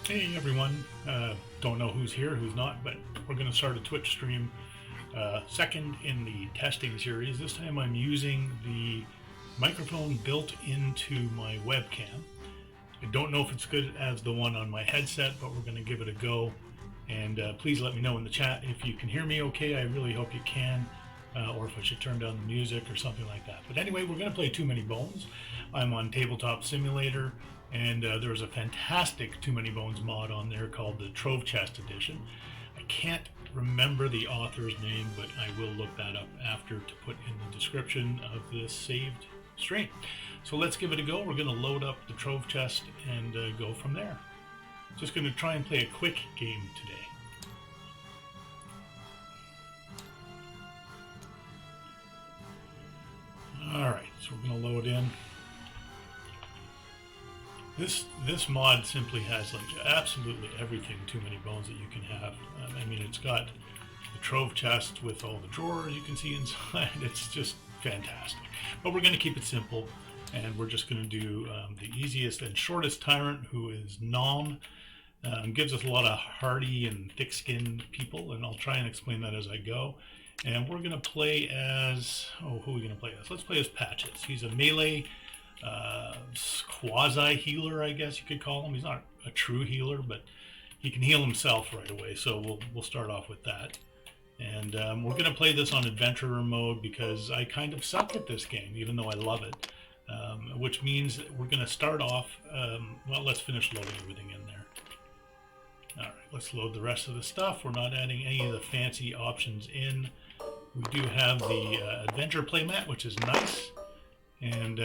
Hey everyone, don't know who's here, who's not, but we're going to start a Twitch stream, second in the testing series. This time I'm using the microphone built into my webcam. I don't know if it's good as the one on my headset, but we're going to give it a go. And please let me know in the chat if you can hear me okay. I really hope you can, or if I should turn down the music or something like that. But anyway, we're going to play Too Many Bones. I'm on Tabletop Simulator. And there's a fantastic Too Many Bones mod on there called the Trove Chest Edition. I can't remember the author's name, but I will look that up after to put in the description of this saved stream. So let's give it a go. We're going to load up the Trove Chest and go from there. Just going to try and play a quick game today. Alright, so we're going to load in. This mod simply has like absolutely everything Too Many Bones that you can have. I mean, it's got the Trove Chest with all the drawers you can see inside. It's just fantastic. But we're going to keep it simple, and we're just going to do the easiest and shortest tyrant, who is Nom. Gives us a lot of hardy and thick-skinned people, and I'll try and explain that as I go. And we're going to play as... oh, who are we going to play as? Let's play as Patches. He's a melee... quasi-healer, I guess you could call him. He's not a true healer, but he can heal himself right away, so we'll start off with that. And we're going to play this on adventurer mode because I kind of suck at this game, even though I love it. Which means that we're going to start off... well, let's finish loading everything in there. Alright, let's load the rest of the stuff. We're not adding any of the fancy options in. We do have the adventure playmat, which is nice. And...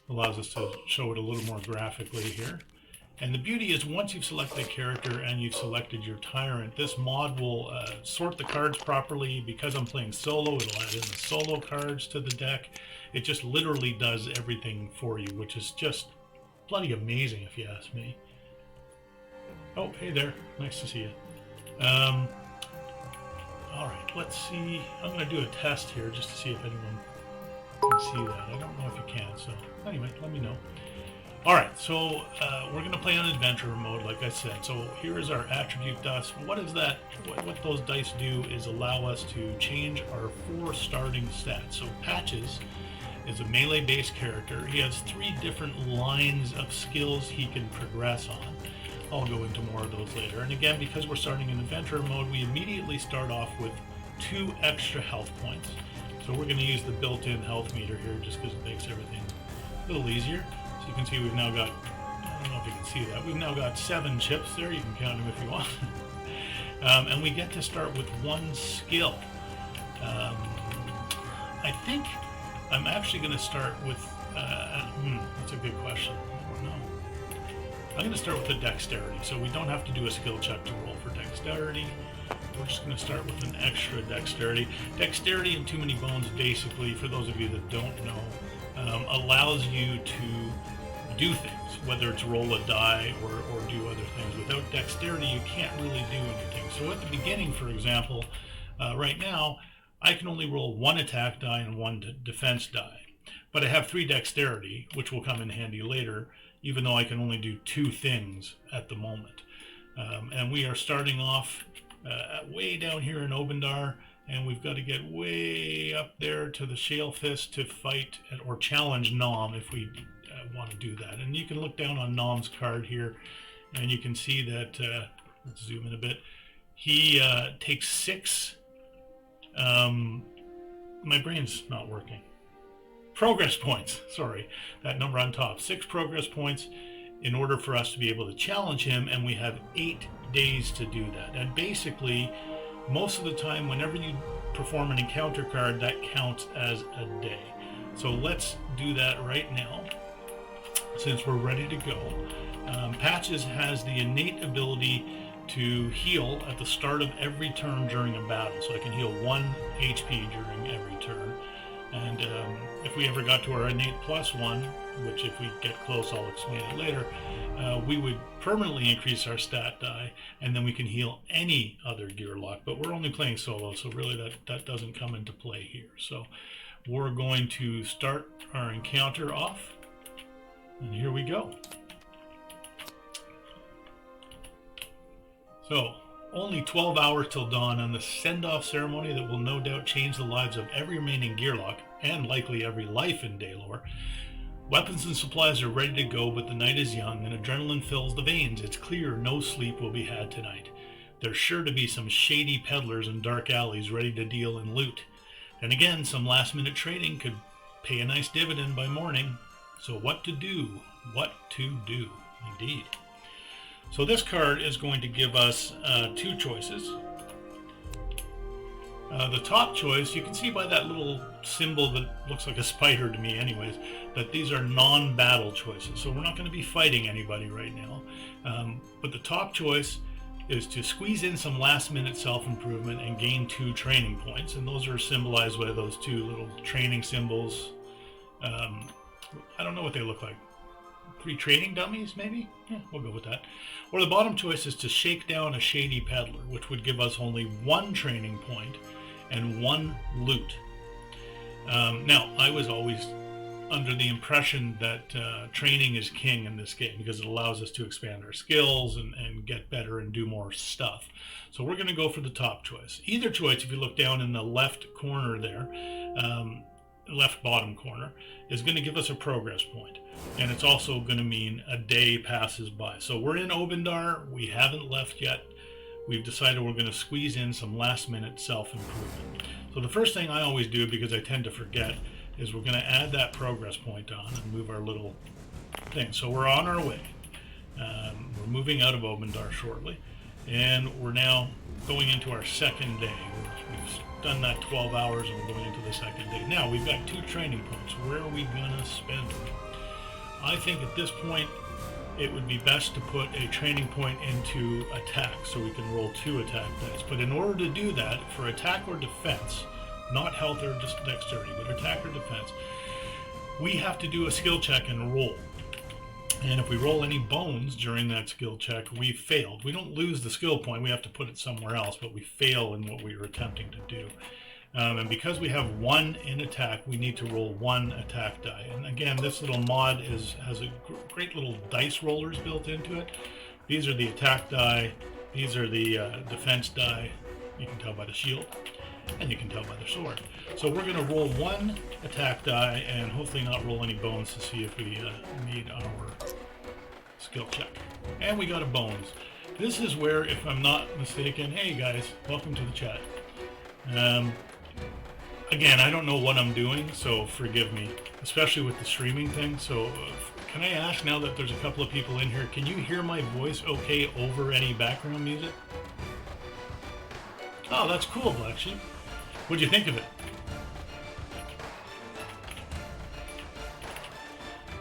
allows us to show it a little more graphically here. And the beauty is, once you've selected a character and you've selected your tyrant, this mod will sort the cards properly. Because I'm playing solo, it'll add in the solo cards to the deck. It just literally does everything for you, which is just bloody amazing if you ask me. Oh, hey there. Nice to see you. Alright, let's see. I'm going to do a test here just to see if anyone can see that. I don't know if you can, so anyway, let me know. Alright, so we're going to play on adventurer mode, like I said. So here is our attribute dice. What is that? What those dice do is allow us to change our 4 starting stats. So Patches is a melee-based character. He has 3 different lines of skills he can progress on. I'll go into more of those later. And again, because we're starting in adventurer mode, we immediately start off with 2 extra health points. So we're going to use the built-in health meter here just because it makes everything a little easier. So you can see we've now got, I don't know if you can see that, we've now got 7 chips there. You can count them if you want. And we get to start with 1 skill. I think I'm actually going to start with, that's a good question. I don't know. I'm going to start with the dexterity, so we don't have to do a skill check to roll for dexterity. We're just going to start with an extra dexterity. Dexterity in Too Many Bones, basically, for those of you that don't know, allows you to do things, whether it's roll a die or do other things. Without dexterity, you can't really do anything. So at the beginning, for example, right now, I can only roll 1 attack die and 1 defense die. But I have 3 dexterity, which will come in handy later, even though I can only do 2 things at the moment. And we are starting off way down here in Obendar, and we've got to get way up there to the Shale Fist to fight or challenge Nom if we want to do that. And you can look down on Nom's card here, and you can see that, let's zoom in a bit, he takes 6, my brain's not working, progress points, sorry, that number on top, 6 progress points in order for us to be able to challenge him, and we have 8 days to do that. And basically, most of the time, whenever you perform an encounter card, that counts as a day. So let's do that right now, since we're ready to go. Patches has the innate ability to heal at the start of every turn during a battle. So I can heal 1 HP during every turn. And if we ever got to our innate +1, which if we get close, I'll explain it later, we would permanently increase our stat die, and then we can heal any other gear lock. But we're only playing solo, so really that doesn't come into play here. So we're going to start our encounter off, and here we go. So, only 12 hours till dawn on the send-off ceremony that will no doubt change the lives of every remaining Gearlock, and likely every life in Daylor. Weapons and supplies are ready to go, but the night is young and adrenaline fills the veins. It's clear no sleep will be had tonight. There's sure to be some shady peddlers in dark alleys ready to deal in loot. And again, some last-minute trading could pay a nice dividend by morning. So what to do? What to do, indeed. So this card is going to give us two choices. The top choice, you can see by that little symbol that looks like a spider to me anyways, that these are non-battle choices. So we're not going to be fighting anybody right now. But the top choice is to squeeze in some last-minute self-improvement and gain 2 training points. And those are symbolized by those 2 little training symbols. I don't know what they look like. 3 training dummies, maybe? Yeah, we'll go with that. Or the bottom choice is to shake down a shady peddler, which would give us only 1 training point and 1 loot. Now, I was always under the impression that training is king in this game because it allows us to expand our skills and get better and do more stuff. So we're going to go for the top choice. Either choice, if you look down in the left corner there, left bottom corner, is going to give us a progress point. And it's also going to mean a day passes by. So we're in Obendar. We haven't left yet. We've decided we're going to squeeze in some last-minute self-improvement. So the first thing I always do, because I tend to forget, is we're going to add that progress point on and move our little thing. So we're on our way. We're moving out of Obendar shortly. And we're now going into our second day. We've done that 12 hours and we're going into the second day. Now, we've got 2 training points. Where are we going to spend them? I think at this point, it would be best to put a training point into attack so we can roll 2 attack dice. But in order to do that, for attack or defense, not health or just dexterity, but attack or defense, we have to do a skill check and roll. And if we roll any bones during that skill check, we failed. We don't lose the skill point, we have to put it somewhere else, but we fail in what we were attempting to do. And because we have 1 in attack, we need to roll 1 attack die. And again, this little mod has a great little dice rollers built into it. These are the attack die, these are the defense die. You can tell by the shield, and you can tell by the sword. So we're going to roll 1 attack die and hopefully not roll any bones to see if we need our skill check. And we got a bones. This is where, if I'm not mistaken, hey guys, welcome to the chat. Again, I don't know what I'm doing, so forgive me, especially with the streaming thing. So can I ask, now that there's a couple of people in here, can you hear my voice okay over any background music? Oh, that's cool, Black Sheep. What'd you think of it?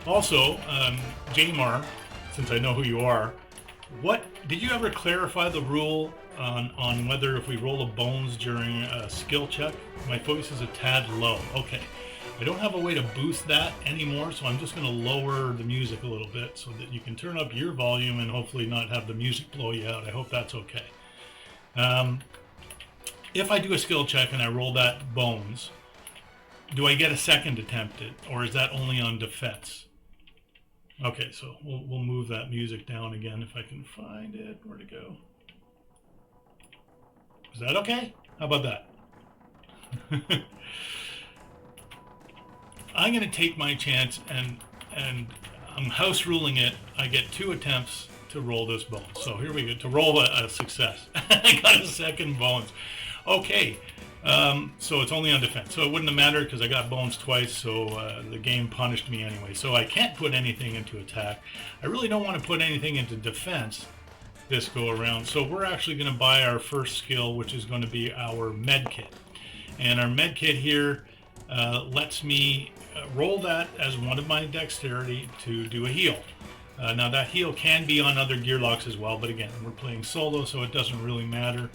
Also, Jamar, since I know who you are, what did you ever clarify the rule on whether if we roll a bones during a skill check? My voice is a tad low. Okay. I don't have a way to boost that anymore, so I'm just going to lower the music a little bit so that you can turn up your volume and hopefully not have the music blow you out. I hope that's okay. If I do a skill check and I roll that bones, do I get a second attempt at, or is that only on defense? Okay, so we'll move that music down again if I can find it. Where'd it go? Is that okay? How about that? I'm going to take my chance and I'm house ruling it. I get 2 attempts to roll this bone. So here we go, to roll a success. I got a second bones. Okay, so it's only on defense. So it wouldn't have mattered because I got bones twice, so the game punished me anyway. So I can't put anything into attack. I really don't want to put anything into defense this go around. So we're actually going to buy our first skill, which is going to be our med kit. And our med kit here lets me roll that as one of my dexterity to do a heal. Now that heal can be on other Gearlocks as well, but again, we're playing solo, so it doesn't really matter.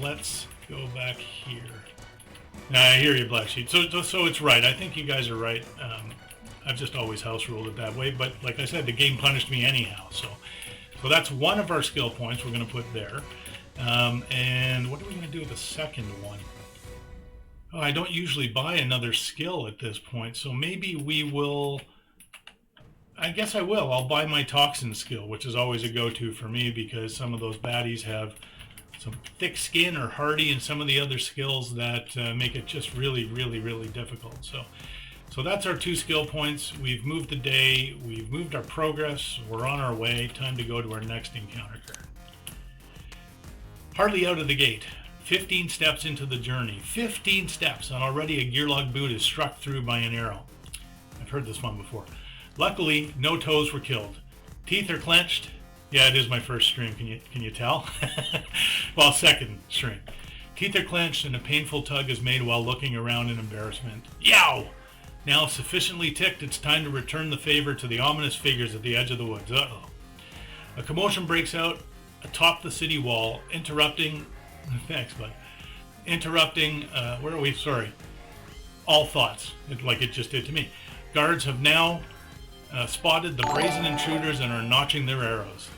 Let's go back here. Now I hear you, Black Sheep. So it's right. I think you guys are right. I've just always house ruled it that way, but like I said, the game punished me anyhow. So that's one of our skill points we're going to put there. And what are we going to do with the second one? Oh, I don't usually buy another skill at this point, so maybe we will... I guess I will. I'll buy my toxin skill, which is always a go-to for me because some of those baddies have some thick skin or hardy and some of the other skills that make it just really, really, really difficult. So that's our 2 skill points. We've moved the day. We've moved our progress. We're on our way. Time to go to our next encounter card. Hardly out of the gate. 15 steps into the journey. 15 steps, and already a gearlock boot is struck through by an arrow. I've heard this one before. Luckily, no toes were killed. Teeth are clenched. Yeah, it is my first stream. Can you tell? Well, second stream. Teeth are clenched and a painful tug is made while looking around in embarrassment. Yow! Now sufficiently ticked, it's time to return the favor to the ominous figures at the edge of the woods. Uh-oh. A commotion breaks out atop the city wall, interrupting... Thanks, bud. Interrupting... where are we? Sorry. All thoughts, like it just did to me. Guards have now spotted the brazen intruders and are notching their arrows.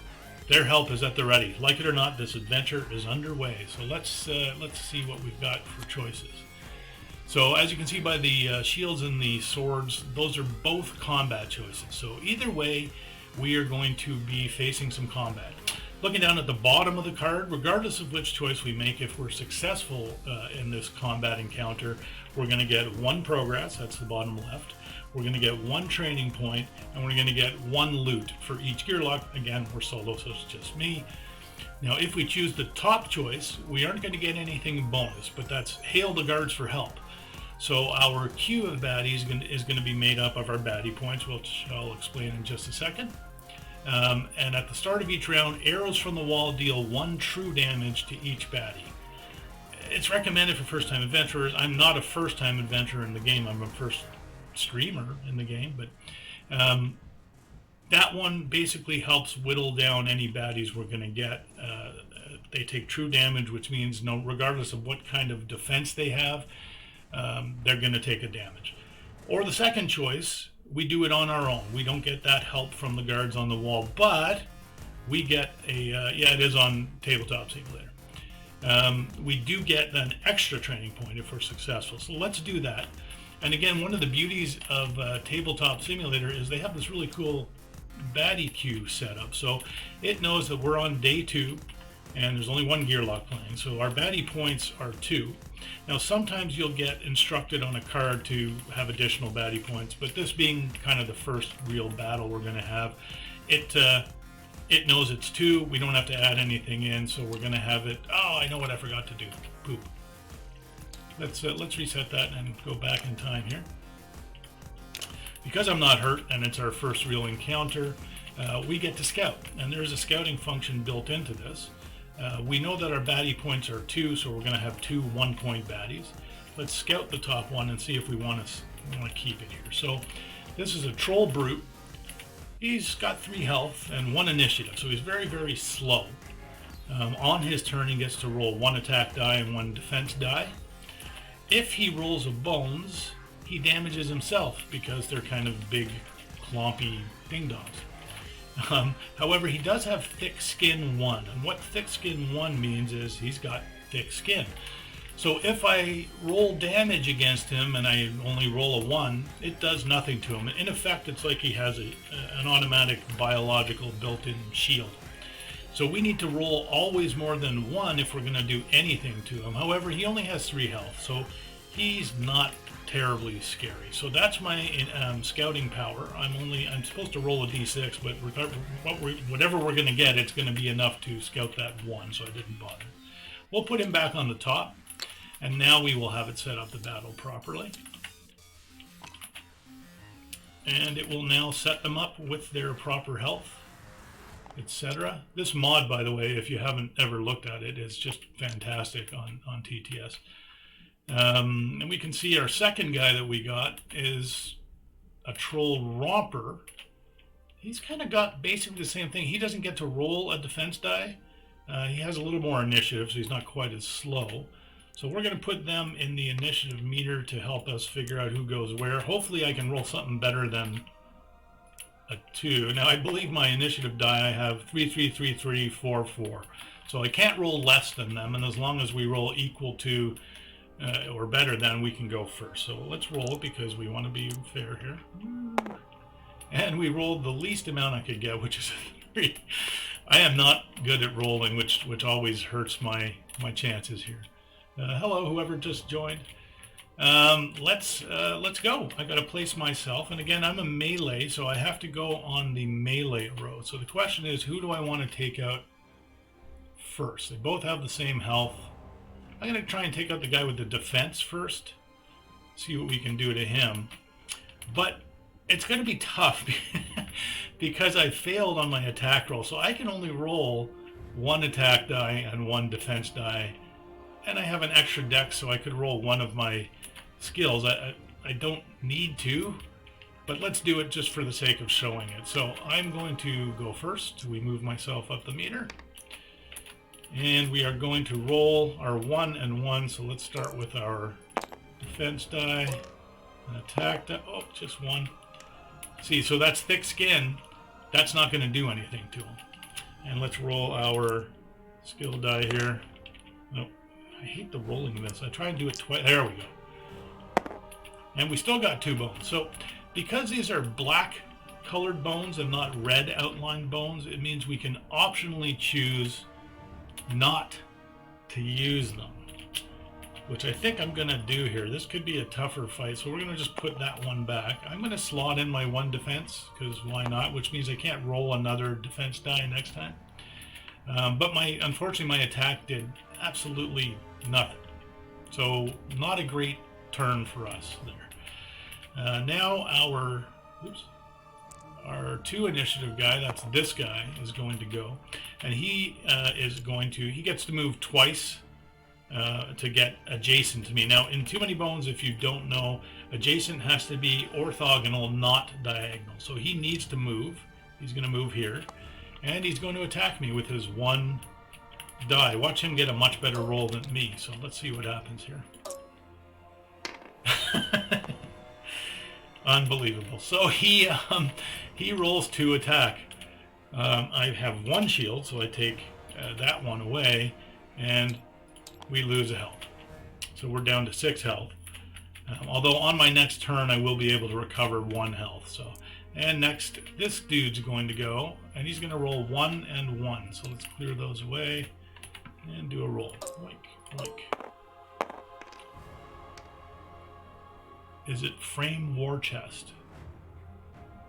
Their help is at the ready. Like it or not, this adventure is underway. So let's see what we've got for choices. So as you can see by the shields and the swords, those are both combat choices. So either way, we are going to be facing some combat. Looking down at the bottom of the card, regardless of which choice we make, if we're successful in this combat encounter, we're going to get 1 progress, that's the bottom left. We're going to get 1 training point, and we're going to get 1 loot for each gearlock. Again, we're solo, so it's just me. Now, if we choose the top choice, we aren't going to get anything bonus, but that's hail the guards for help. So our queue of baddies is going to be made up of our baddie points, which I'll explain in just a second. And at the start of each round, arrows from the wall deal 1 true damage to each baddie. It's recommended for first-time adventurers. I'm not a first-time adventurer in the game. I'm a first streamer in the game, but that one basically helps whittle down any baddies we're going to get. They take true damage, which means regardless of what kind of defense they have, they're going to take a damage. Or the second choice, we do it on our own. We don't get that help from the guards on the wall, but we get yeah, it is on Tabletop Simulator. We do get an extra training point if we're successful. So let's do that. And again, one of the beauties of Tabletop Simulator is they have this really cool baddie queue set up. So it knows that we're on day 2 and there's only 1 gearlock playing. So our baddie points are 2. Now sometimes you'll get instructed on a card to have additional baddie points, but this being kind of the first real battle we're going to have, it knows it's 2. We don't have to add anything in, so we're going to have it. Oh, I know what I forgot to do. Poop. Let's reset that and go back in time here. Because I'm not hurt and it's our first real encounter, we get to scout, and there's a scouting function built into this. We know that our baddie points are 2, so we're going to have 2 1-point baddies. Let's scout the top one and see if we want to keep it here. So this is a troll brute. He's got 3 health and 1 initiative, so he's very, very slow. On his turn, he gets to roll 1 attack die and 1 defense die. If he rolls a bones, he damages himself because they're kind of big, clompy ding-dongs. However, he does have thick skin 1, and what thick skin 1 means is he's got thick skin. So if I roll damage against him and I only roll a 1, it does nothing to him. In effect, it's like he has an automatic biological built-in shield. So we need to roll always more than 1 if we're going to do anything to him. However, he only has 3 health, so he's not terribly scary. So that's my scouting power. I'm supposed to roll a d6, but whatever we're going to get, it's going to be enough to scout that 1, so I didn't bother. We'll put him back on the top, and now we will have it set up the battle properly. And it will now set them up with their proper health, etc. This mod, by the way, if you haven't ever looked at it, is just fantastic on TTS. And we can see our second guy that we got is a troll romper. He's kind of got basically the same thing. He doesn't get to roll a defense die. He has a little more initiative, so he's not quite as slow. So we're going to put them in the initiative meter to help us figure out who goes where. Hopefully I can roll something better than a 2. Now I believe my initiative die, I have 3, 3, 3, 3, 4, 4. So I can't roll less than them, and as long as we roll equal to or better than, we can go first. So let's roll it because we want to be fair here. And we rolled the least amount I could get, which is a 3. I am not good at rolling, which always hurts my chances here. Hello, whoever just joined. Let's go. I got to place myself, and again, I'm a melee, so I have to go on the melee road. So the question is, who do I want to take out first? They both have the same health. I'm going to try and take out the guy with the defense first. See what we can do to him. But it's going to be tough because I failed on my attack roll. So I can only roll 1 attack die and 1 defense die. And I have an extra dex, so I could roll one of my skills. I don't need to, but let's do it just for the sake of showing it. So I'm going to go first. We move myself up the meter. And we are going to roll our 1 and 1. So let's start with our defense die, an attack die. Oh, just 1. See, so that's thick skin. That's not going to do anything to him. And let's roll our skill die here. Nope. I hate the rolling of this. I try and do it twice. There we go. And we still got 2 bones. So because these are black colored bones and not red outlined bones, it means we can optionally choose not to use them, which I think I'm going to do here. This could be a tougher fight, so we're going to just put that one back. I'm going to slot in my 1 defense, because why not, which means I can't roll another defense die next time. But unfortunately, my attack did absolutely nothing. So not a great turn for us there. Now our 2 initiative guy, that's this guy, is going to go. And he gets to move twice to get adjacent to me. Now, in Too Many Bones, if you don't know, adjacent has to be orthogonal, not diagonal. So he needs to move. He's going to move here. And he's going to attack me with his 1 die. Watch him get a much better roll than me. So let's see what happens here. Unbelievable. So he rolls to attack. I have 1 shield, so I take that one away, and we lose a health. So we're down to 6 health. Although on my next turn, I will be able to recover 1 health. So, and next, this dude's going to go, and he's going to roll 1 and 1. So let's clear those away and do a roll. Oink, oink. Is it frame war chest?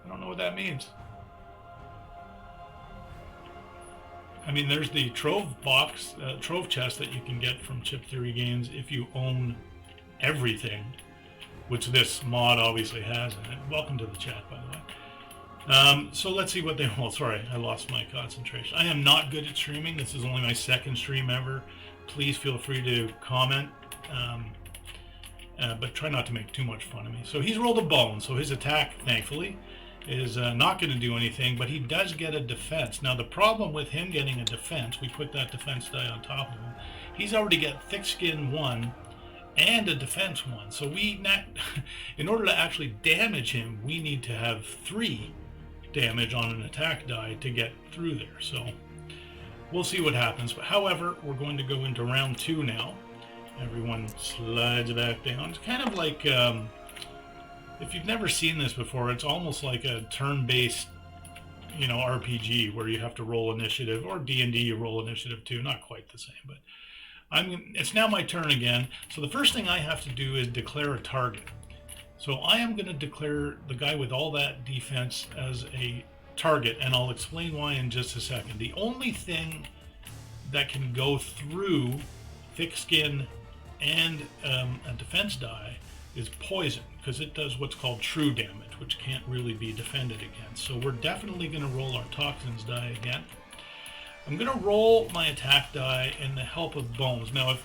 I don't know what that means. I mean, there's the trove box, trove chest that you can get from Chip Theory Games if you own everything, which this mod obviously has in it. Welcome to the chat, by the way. So let's see what they... Well, sorry, I lost my concentration. I am not good at streaming. This is only my 2nd stream ever. Please feel free to comment, but try not to make too much fun of me. So he's rolled a bone, so his attack, thankfully, is not going to do anything, but he does get a defense. Now, the problem with him getting a defense, we put that defense die on top of him, he's already got thick skin 1 and a defense 1. So in order to actually damage him, we need to have 3 damage on an attack die to get through there. So we'll see what happens. But however, we're going to go into round 2 now. Everyone slides back down. It's kind of like... if you've never seen this before, it's almost like a turn-based, RPG where you have to roll initiative, or D&D you roll initiative too. Not quite the same, but it's now my turn again. So the first thing I have to do is declare a target. So I am going to declare the guy with all that defense as a target, and I'll explain why in just a second. The only thing that can go through thick skin and a defense die is poison, because it does what's called true damage, which can't really be defended against. So we're definitely going to roll our toxins die again. I'm going to roll my attack die in the help of bones. Now,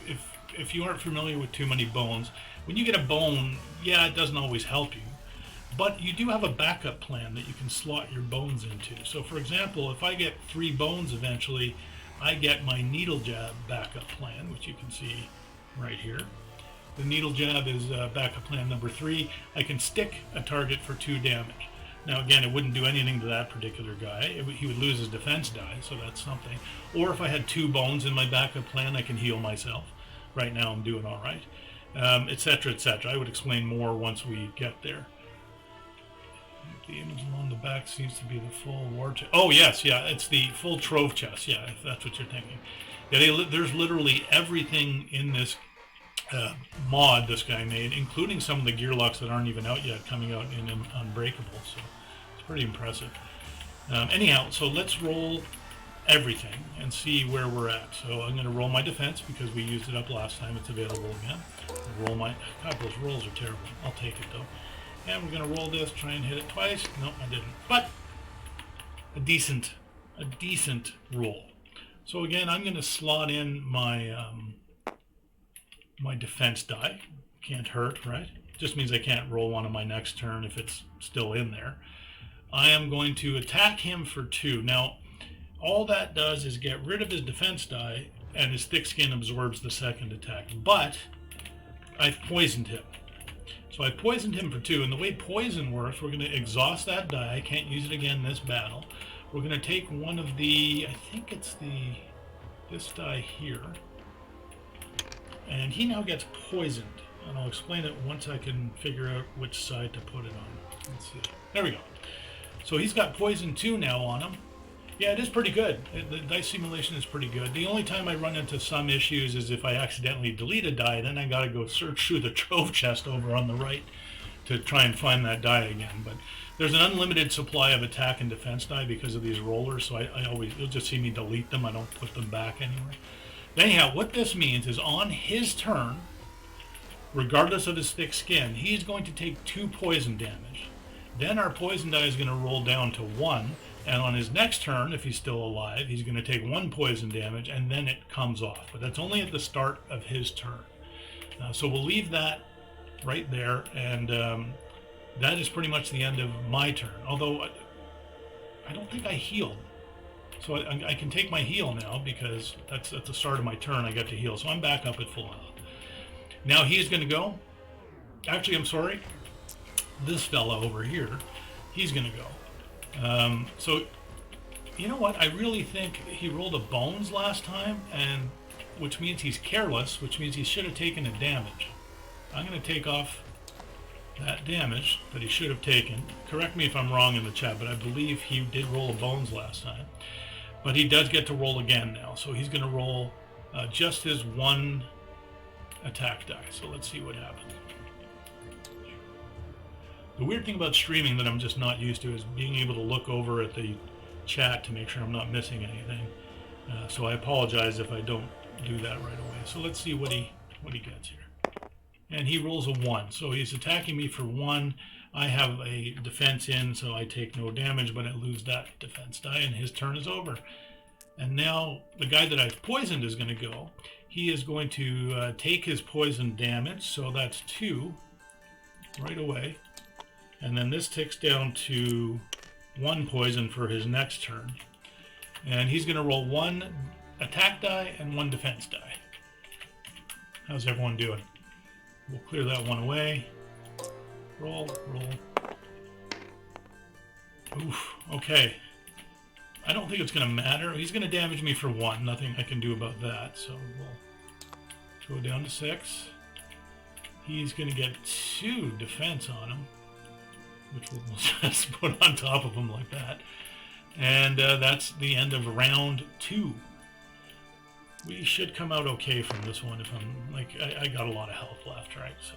if you aren't familiar with Too Many Bones, when you get a bone, yeah, it doesn't always help you, but you do have a backup plan that you can slot your bones into. So, for example, if I get 3 bones eventually, I get my needle jab backup plan, which you can see right here. The needle jab is backup plan number 3. I can stick a target for 2 damage. Now again, it wouldn't do anything to that particular guy. He would lose his defense die, so that's something. Or if I had 2 bones in my backup plan, I can heal myself. Right now I'm doing all right, etc., etc. I would explain more once we get there. The image along the back seems to be the full war chest. Oh yes, yeah, it's the full trove chest. Yeah, if that's what you're thinking. Yeah, there's literally everything in this mod this guy made, including some of the gear locks that aren't even out yet, coming out in Unbreakable. So it's pretty impressive. Anyhow, so let's roll everything and see where we're at. So I'm going to roll my defense because we used it up last time. It's available again. Roll my... God, those rolls are terrible. I'll take it though. And we're going to roll this, try and hit it twice. No, I didn't. But a decent roll. So again, I'm going to slot in my my defense die. Can't hurt, right? Just means I can't roll one on my next turn if it's still in there. I am going to attack him for 2. Now, all that does is get rid of his defense die, and his thick skin absorbs the second attack. But I've poisoned him. So I poisoned him for 2, and the way poison works, we're going to exhaust that die. I can't use it again in this battle. We're going to take one of the, I think it's this die here, and he now gets poisoned. And I'll explain it once I can figure out which side to put it on. Let's see. There we go. So he's got poison 2 now on him. Yeah, it is pretty good. The dice simulation is pretty good. The only time I run into some issues is if I accidentally delete a die, then I got to go search through the trove chest over on the right to try and find that die again. But there's an unlimited supply of attack and defense die because of these rollers, so I always, you'll just see me delete them. I don't put them back anywhere. Anyhow, what this means is on his turn, regardless of his thick skin, he's going to take 2 poison damage. Then our poison die is going to roll down to 1. And on his next turn, if he's still alive, he's going to take 1 poison damage, and then it comes off. But that's only at the start of his turn. So we'll leave that right there, and that is pretty much the end of my turn. Although I don't think I healed. So I can take my heal now, because that's at the start of my turn I got to heal. So I'm back up at full health. Now he's going to go. Actually, I'm sorry. This fella over here, he's going to go. So, you know what? I really think he rolled a bones last time, and which means he's careless, which means he should have taken a damage. I'm going to take off that damage that he should have taken. Correct me if I'm wrong in the chat, but I believe he did roll a bones last time. But he does get to roll again now, so he's going to roll just his 1 attack die. So let's see what happens. The weird thing about streaming that I'm just not used to is being able to look over at the chat to make sure I'm not missing anything. So I apologize if I don't do that right away. So let's see what he gets here. And he rolls a 1. So he's attacking me for 1. I have a defense in, so I take no damage, but I lose that defense die, and his turn is over. And now the guy that I've poisoned is going to go. He is going to take his poison damage, so that's 2 right away. And then this ticks down to 1 poison for his next turn. And he's going to roll 1 attack die and 1 defense die. How's everyone doing? We'll clear that one away. Roll, roll. Oof, okay. I don't think it's going to matter. He's going to damage me for 1. Nothing I can do about that. So we'll go down to 6. He's going to get 2 defense on him, which we'll just put on top of him like that. And that's the end of round 2. We should come out okay from this one if I'm, like, I got a lot of health left, right? So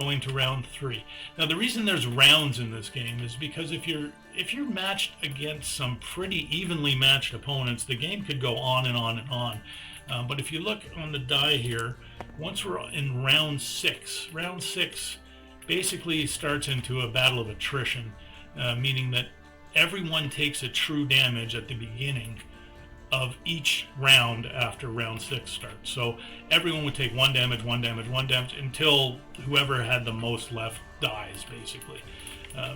going to round 3. Now the reason there's rounds in this game is because if you're matched against some pretty evenly matched opponents, the game could go on and on and on. But if you look on the die here, once we're in round 6 basically starts into a battle of attrition, meaning that everyone takes a true damage at the beginning of each round after round 6 starts. So everyone would take 1 damage, 1 damage, 1 damage until whoever had the most left dies, basically.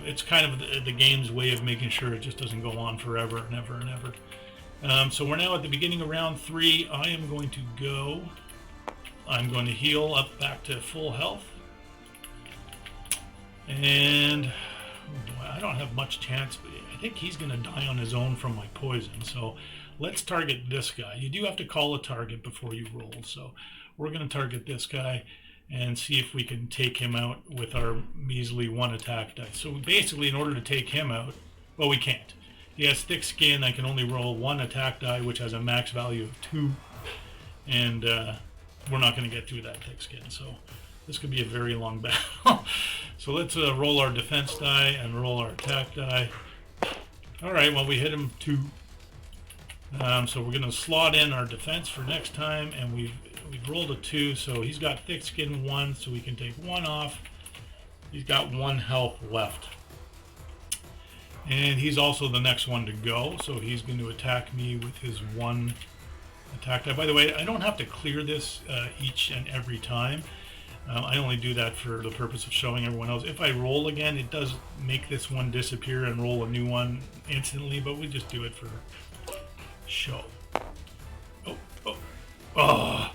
It's kind of the game's way of making sure it just doesn't go on forever and ever and ever. So we're now at the beginning of round 3. I am going to go. I'm going to heal up back to full health. And I don't have much chance, but I think he's going to die on his own from my poison. So let's target this guy. You do have to call a target before you roll. So we're going to target this guy. and see if we can take him out with our measly 1 attack dice. So basically, in order to take him out, well, we can't. He has thick skin. I can only roll 1 attack die, which has a max value of 2. And we're not going to get through that thick skin. So this could be a very long battle. So let's roll our defense die and roll our attack die. All right, well, we hit him 2. So we're going to slot in our defense for next time. And we've rolled a 2. So he's got thick skin 1, so we can take 1 off. He's got 1 health left. And he's also the next one to go, so he's going to attack me with his 1 attack die. By the way, I don't have to clear this each and every time. I only do that for the purpose of showing everyone else. If I roll again, it does make this one disappear and roll a new one instantly, but we just do it for show. Oh.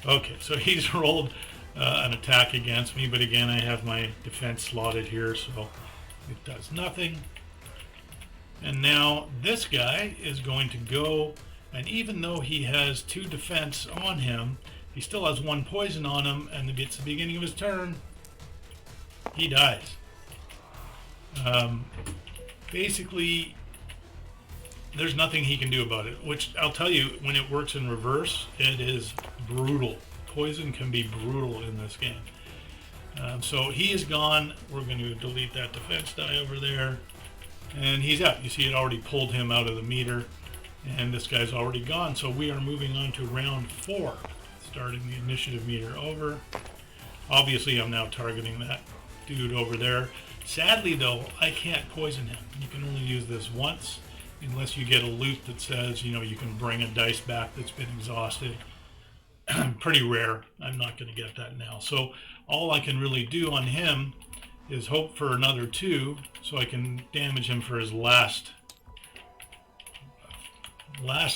Okay, so he's rolled an attack against me, but again, I have my defense slotted here, so it does nothing. And now this guy is going to go, and even though he has 2 defense on him, he still has 1 poison on him, and it's the beginning of his turn. He dies. Basically, there's nothing he can do about it, which I'll tell you, when it works in reverse, it is brutal. Poison can be brutal in this game. So he is gone. We're going to delete that defense die over there. And he's out. You see, it already pulled him out of the meter, and this guy's already gone. So we are moving on to round 4, starting the initiative meter over. Obviously, I'm now targeting that dude over there. Sadly, though, I can't poison him. You can only use this once, unless you get a loot that says, you know, you can bring a dice back that's been exhausted. Pretty rare. I'm not going to get that now. So all I can really do on him is hope for another 2, so I can damage him for his last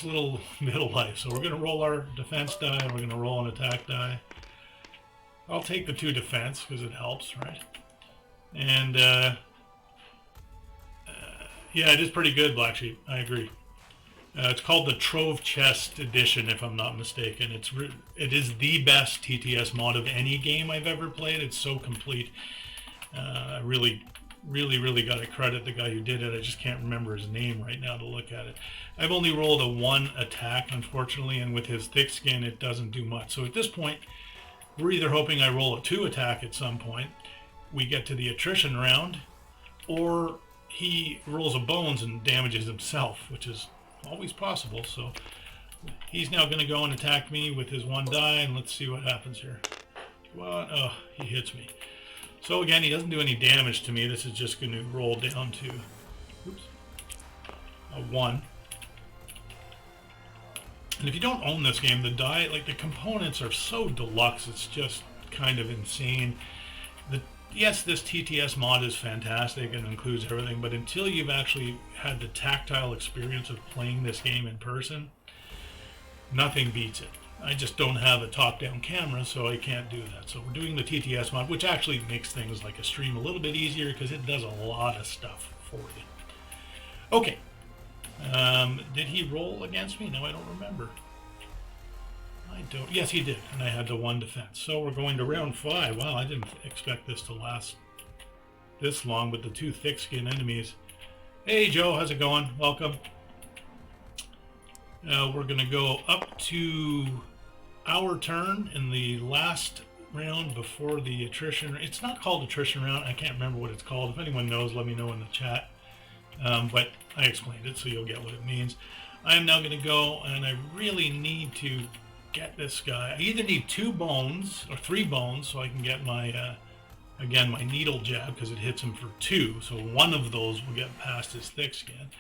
little bit of life. So we're going to roll our defense die, and we're going to roll an attack die. I'll take the 2 defense, because it helps, right? And, yeah, it is pretty good, Black Sheep. I agree. It's called the Trove Chest Edition, if I'm not mistaken. It is the best TTS mod of any game I've ever played. It's so complete. I really got to credit the guy who did it. I just can't remember his name right now to look at it. I've only rolled a 1 attack, unfortunately, and with his thick skin, it doesn't do much. So at this point, we're either hoping I roll a 2 attack at some point, we get to the attrition round, or he rolls a bones and damages himself, which is always possible. So he's now going to go and attack me with his 1 die, and let's see what happens here. What? Oh, he hits me. So again, he doesn't do any damage to me. This is just going to roll down to a 1. And if you don't own this game, the die, like the components are so deluxe, it's just kind of insane. Yes, this TTS mod is fantastic and includes everything, but until you've actually had the tactile experience of playing this game in person, nothing beats it. I just don't have a top-down camera, so I can't do that. So we're doing the TTS mod, which actually makes things like a stream a little bit easier because it does a lot of stuff for you. Okay. Did he roll against me? No, I don't remember. I don't. Yes, he did, and I had the 1 defense. So we're going to round 5. Wow, I didn't expect this to last this long with the 2 thick-skinned enemies. Hey, Joe, how's it going? Welcome. We're going to go up to our turn in the last round before the attrition. It's not called attrition round. I can't remember what it's called. If anyone knows, let me know in the chat. But I explained it, so you'll get what it means. I am now going to go, and I really need to get this guy. I either need 2 bones or 3 bones, so I can get my, again, my needle jab, because it hits him for 2. So one of those will get past his thick skin.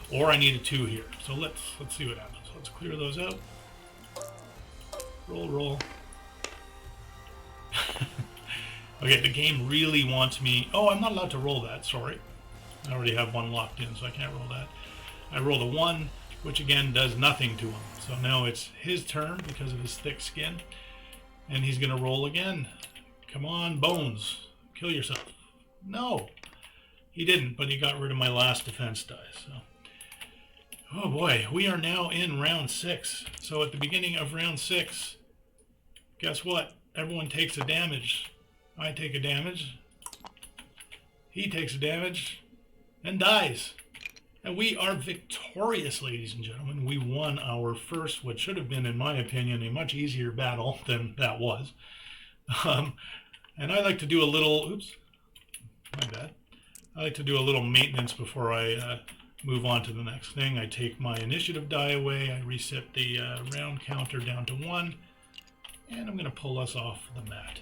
Or I need a 2 here. So let's see what happens. Let's clear those out. Roll. Okay, the game really wants me... Oh, I'm not allowed to roll that, sorry. I already have 1 locked in, so I can't roll that. I rolled a 1, which again does nothing to him. So now it's his turn because of his thick skin. And he's going to roll again. Come on, bones. Kill yourself. No. He didn't, but he got rid of my last defense die. So, oh boy, we are now in round 6. So at the beginning of round 6, guess what? Everyone takes a damage. I take a damage. He takes a damage and dies. And we are victorious, ladies and gentlemen. We won our first, what should have been, in my opinion, a much easier battle than that was. And I like to do a little, oops, my bad. I like to do a little maintenance before I move on to the next thing. I take my initiative die away. I reset the round counter down to 1. And I'm going to pull us off the mat.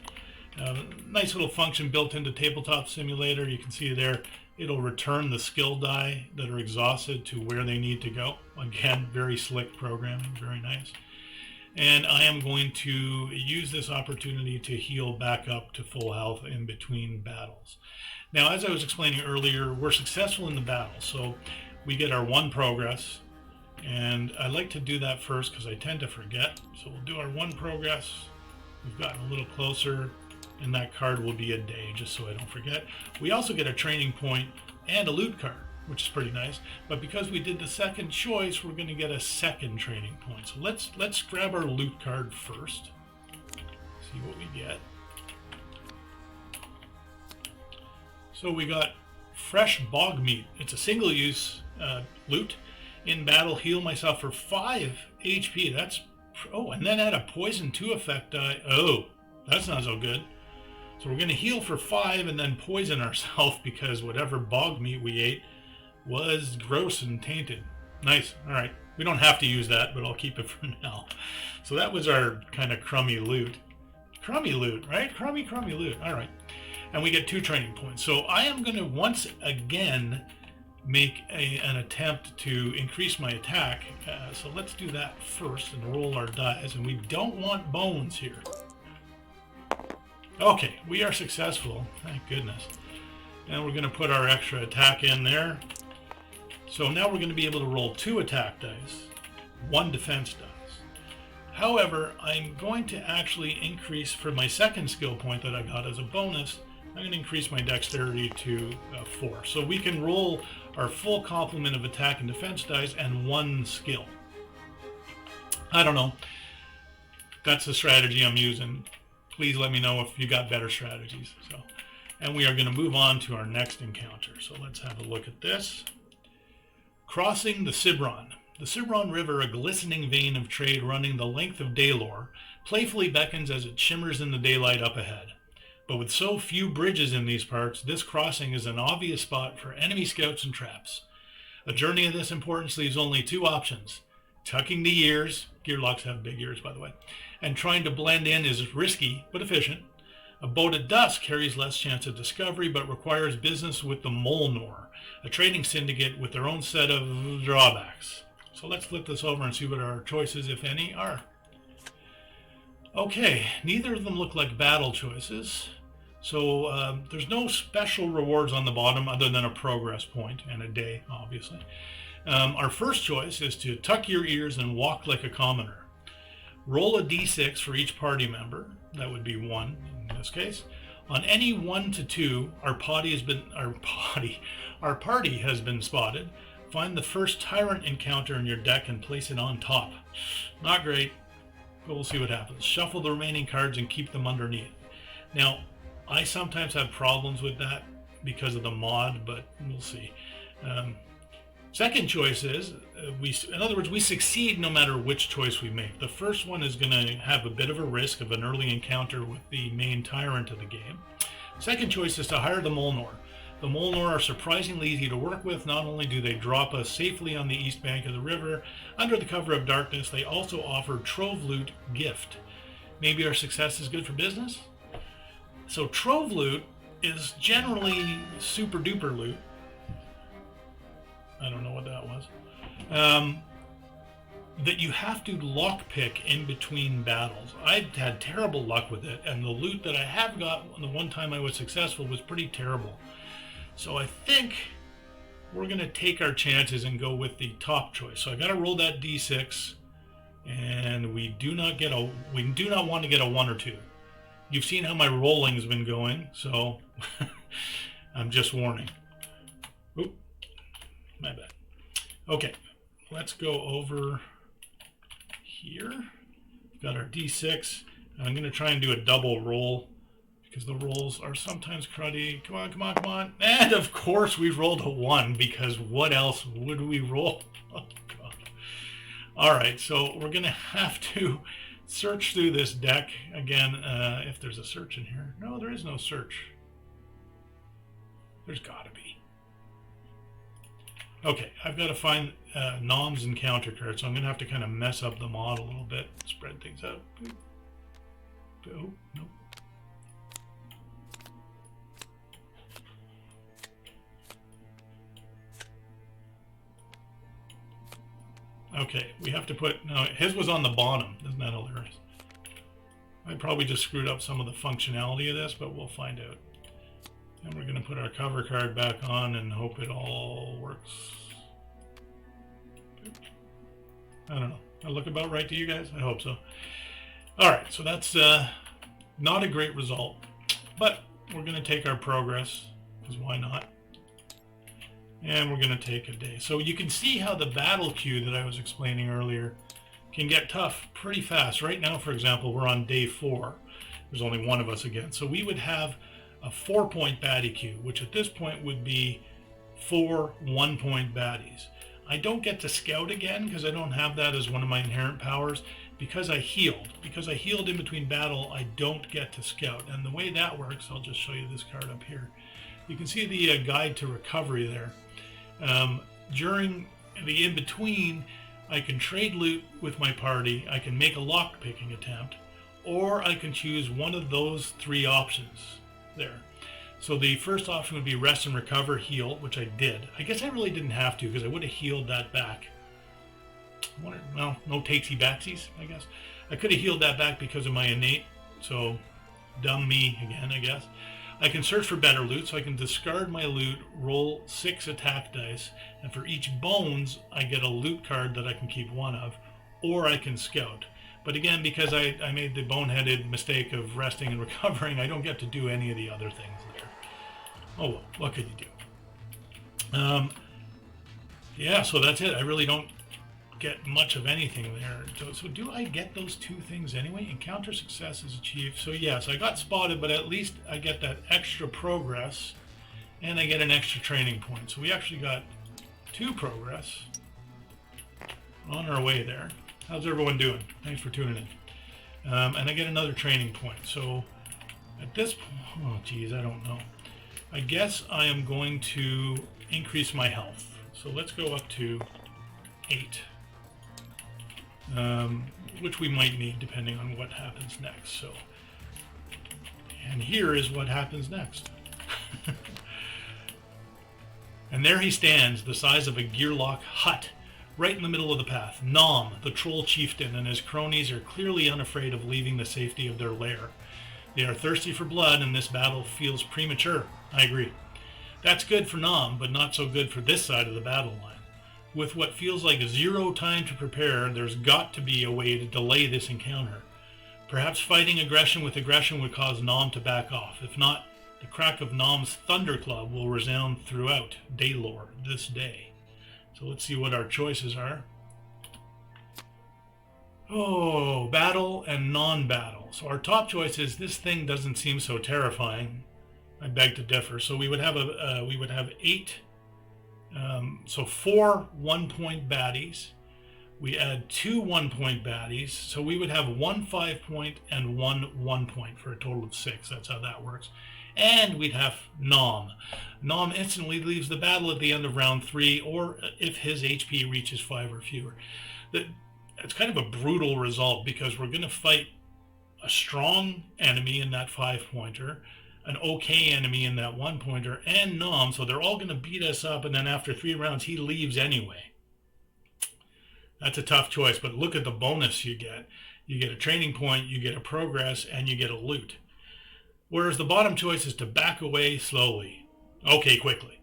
Nice little function built into Tabletop Simulator. You can see there, it'll return the skill die that are exhausted to where they need to go. Again, very slick programming, very nice. And I am going to use this opportunity to heal back up to full health in between battles. Now, as I was explaining earlier, we're successful in the battle, so we get our 1 progress. And I like to do that first because I tend to forget. So we'll do our 1 progress. We've gotten a little closer, and that card will be a day, just so I don't forget. We also get a training point and a loot card, which is pretty nice. But because we did the second choice, we're going to get a second training point. So let's grab our loot card first. See what we get. So we got fresh bog meat. It's a single-use loot. In battle, heal myself for 5 HP. That's, oh, and then add a poison 2 effect die. Oh, that's not so good. So we're going to heal for 5 and then poison ourselves because whatever bog meat we ate was gross and tainted. Nice. All right. We don't have to use that, but I'll keep it for now. So that was our kind of crummy loot. Crummy loot, right? Crummy loot. All right. And we get 2 training points. So I am going to once again make an attempt to increase my attack. So let's do that first and roll our dice. And we don't want bones here. Okay, we are successful. Thank goodness. And we're going to put our extra attack in there. So now we're going to be able to roll 2 attack dice, 1 defense dice. However, I'm going to actually increase for my second skill point that I got as a bonus. I'm going to increase my dexterity to 4. So we can roll our full complement of attack and defense dice and 1 skill. I don't know. That's the strategy I'm using. Please let me know if you got better strategies. So, and we are going to move on to our next encounter. So let's have a look at this. Crossing the Cibron. The Cibron River, a glistening vein of trade running the length of Daylor, playfully beckons as it shimmers in the daylight up ahead. But with so few bridges in these parts, this crossing is an obvious spot for enemy scouts and traps. A journey of this importance leaves only 2 options. Tucking the ears, gearlocks have big ears by the way, and trying to blend in is risky but efficient. A boat at dusk carries less chance of discovery but requires business with the Molnor, a trading syndicate with their own set of drawbacks. So let's flip this over and see what our choices, if any, are. Okay, neither of them look like battle choices. So there's no special rewards on the bottom other than a progress point and a day, obviously. Our first choice is to tuck your ears and walk like a commoner. Roll a d6 for each party member. That would be 1 in this case. On any 1 to 2, our party has been spotted. Find the first tyrant encounter in your deck and place it on top. Not great, but we'll see what happens. Shuffle the remaining cards and keep them underneath. Now, I sometimes have problems with that because of the mod, but we'll see. Second choice is, in other words, we succeed no matter which choice we make. The first one is going to have a bit of a risk of an early encounter with the main tyrant of the game. Second choice is to hire the Molnor. The Molnor are surprisingly easy to work with. Not only do they drop us safely on the east bank of the river, under the cover of darkness, they also offer Trove Loot gift. Maybe our success is good for business? So Trove Loot is generally super duper loot. I don't know what that was. That you have to lockpick in between battles. I've had terrible luck with it, and the loot that I have got the one time I was successful was pretty terrible. So I think we're going to take our chances and go with the top choice. So I got to roll that d6, and we do not want to get a 1 or 2. You've seen how my rolling has been going, so I'm just warning. Oop, my bad. Okay, let's go over here. We've got our d6, And I'm going to try and do a double roll because the rolls are sometimes cruddy. Come on, come on, come on. And of course we rolled a 1 because what else would we roll? Oh, God. All right, so we're going to have to search through this deck again. If there's a search in here. No, there is no search. There's got to be. Okay, I've got to find noms and counter cards, so I'm going to have to kind of mess up the model a little bit, spread things out. Oh, no. Okay, we have to put, no, his was on the bottom. Isn't that hilarious? I probably just screwed up some of the functionality of this, but we'll find out. And we're going to put our cover card back on and hope it all works. I don't know. I look about right to you guys? I hope so. All right, so that's not a great result, but we're going to take our progress, because why not? And we're going to take a day. So you can see how the battle queue that I was explaining earlier can get tough pretty fast. Right now, for example, we're on day 4. There's only one of us again. So we would have a 4-point baddie queue, which at this point would be 4 1-point baddies. I don't get to scout again because I don't have that as one of my inherent powers because I healed. Because I healed in between battle, I don't get to scout. And the way that works, I'll just show you this card up here. You can see the guide to recovery there. During the in-between, I can trade loot with my party, I can make a lock-picking attempt, or I can choose one of those 3 options there. So the first option would be rest and recover, heal, which I did. I guess I really didn't have to because I would have healed that back. Well, no takesy-backsies, I guess. I could have healed that back because of my innate, so dumb me again, I guess. I can search for better loot, so I can discard my loot, roll 6 attack dice, and for each bones, I get a loot card that I can keep 1 of, or I can scout. But again, because I made the boneheaded mistake of resting and recovering, I don't get to do any of the other things there. Oh well, what could you do? Yeah, so that's it. I really don't get much of anything there. So do I get those 2 things anyway? Encounter success is achieved. So yes, I got spotted, but at least I get that extra progress and I get an extra training point. So we actually got 2 progress on our way there. How's everyone doing? Thanks for tuning in. And I get another training point. So at this point, oh geez, I don't know. I guess I am going to increase my health. So let's go up to 8. Which we might need depending on what happens next. So, and here is what happens next. And there he stands, the size of a gearlock hut, right in the middle of the path. Nom, the troll chieftain, and his cronies are clearly unafraid of leaving the safety of their lair. They are thirsty for blood, and this battle feels premature. I agree. That's good for Nom, but not so good for this side of the battle line. With what feels like 0 time to prepare, there's got to be a way to delay this encounter. Perhaps fighting aggression with aggression would cause Nom to back off. If not, the crack of Nom's thunderclub will resound throughout Daylore this day. So let's see what our choices are. Oh, battle and non-battle. So our top choice is this thing doesn't seem so terrifying. I beg to differ. So we would have 8. So 4 1-point baddies. We add 2 1-point baddies. So we would have 1 5-point and 1 1-point for a total of 6. That's how that works. And we'd have Nom. Nom instantly leaves the battle at the end of round 3, or if his HP reaches 5 or fewer. It's kind of a brutal result because we're going to fight a strong enemy in that 5-pointer, an okay enemy in that 1-pointer, and Nom, so they're all going to beat us up, and then after 3 rounds, he leaves anyway. That's a tough choice, but look at the bonus you get. You get a training point, you get a progress, and you get a loot. Whereas the bottom choice is to back away slowly. Okay, quickly.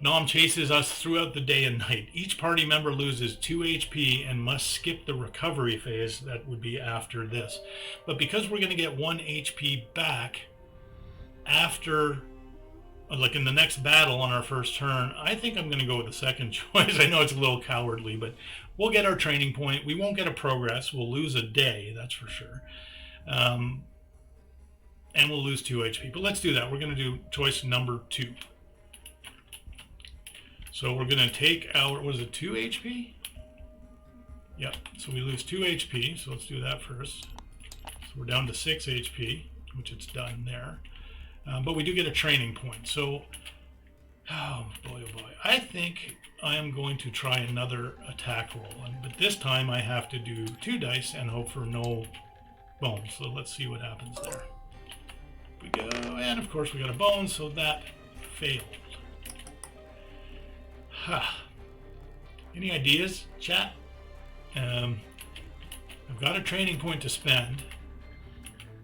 Nom chases us throughout the day and night. Each party member loses 2 HP and must skip the recovery phase that would be after this. But because we're going to get 1 HP back after, like in the next battle on our first turn, I think I'm going to go with the second choice. I know it's a little cowardly, but we'll get our training point. We won't get a progress. We'll lose a day, that's for sure. And we'll lose 2 HP. But let's do that. We're going to do choice number 2. So we're going to take our, what is it, 2 HP? Yep, so we lose 2 HP, so let's do that first. So we're down to 6 HP, which it's done there. But we do get a training point. So, oh boy, I think I am going to try another attack roll. But this time I have to do 2 dice and hope for no bones. So let's see what happens there. We go, and of course we got a bone, so that failed. Any ideas, chat? I've got a training point to spend.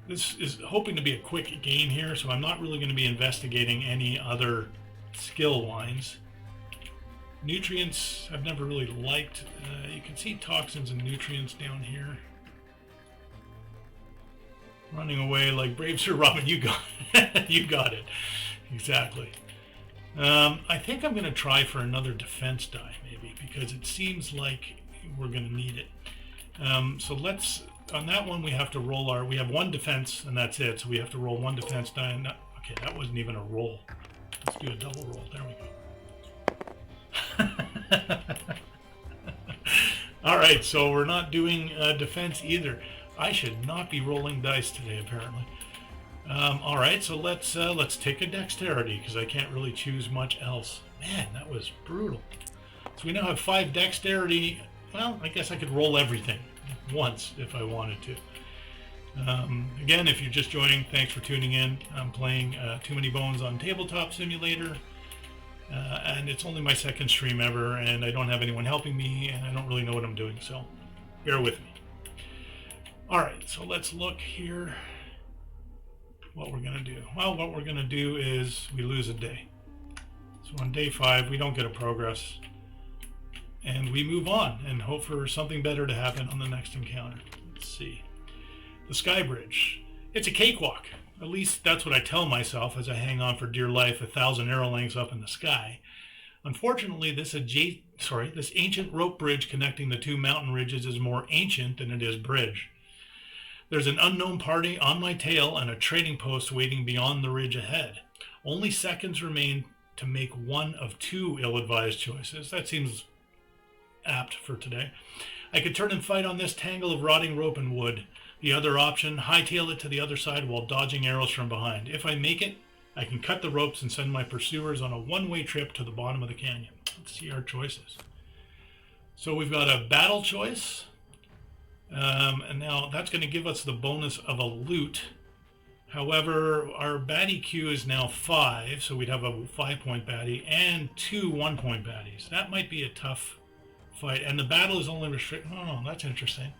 This is hoping to be a quick game here, so I'm not really going to be investigating any other skill lines. Nutrients I've never really liked. You can see toxins and nutrients down here. Running away like brave Sir Robin, you got it. You got it. Exactly. I think I'm going to try for another defense die, maybe, because it seems like we're going to need it. So let's, on that one, we have to roll our, we have 1 defense, and that's it. So we have to roll 1 defense die. And that, okay, that wasn't even a roll. Let's do a double roll. There we go. All right, so we're not doing defense either. I should not be rolling dice today, apparently. All right, so let's take a dexterity, because I can't really choose much else. Man, that was brutal. So we now have 5 dexterity. Well, I guess I could roll everything once if I wanted to. Again, if you're just joining, thanks for tuning in. I'm playing Too Many Bones on Tabletop Simulator. And it's only my 2nd stream ever, and I don't have anyone helping me, and I don't really know what I'm doing, so bear with me. Alright, so let's look here what we're going to do. Well, what we're going to do is we lose a day. So on day 5, we don't get a progress, and we move on and hope for something better to happen on the next encounter. Let's see. The Sky Bridge. It's a cakewalk. At least that's what I tell myself as I hang on for dear life 1,000 arrow lengths up in the sky. Unfortunately, this ancient rope bridge connecting the 2 mountain ridges is more ancient than it is bridge. There's an unknown party on my tail and a trading post waiting beyond the ridge ahead. Only seconds remain to make one of 2 ill-advised choices. That seems apt for today. I could turn and fight on this tangle of rotting rope and wood. The other option, hightail it to the other side while dodging arrows from behind. If I make it, I can cut the ropes and send my pursuers on a one-way trip to the bottom of the canyon. Let's see our choices. So we've got a battle choice. And now that's going to give us the bonus of a loot. However, our baddie queue is now 5, so we'd have a 5-point baddie and 2 1-point baddies. That might be a tough fight. And the battle is only restricted. Oh, that's interesting.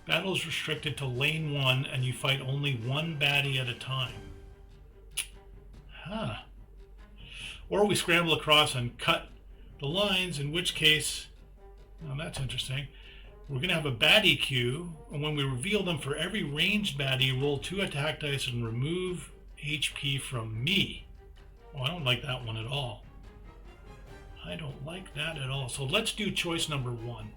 Battle is restricted to lane 1, and you fight only 1 baddie at a time. Huh. Or we scramble across and cut the lines, in which case, oh, that's interesting. We're going to have a baddie queue, and when we reveal them, for every ranged baddie, roll 2 attack dice and remove HP from me. Oh, I don't like that one at all. I don't like that at all. So let's do choice number 1.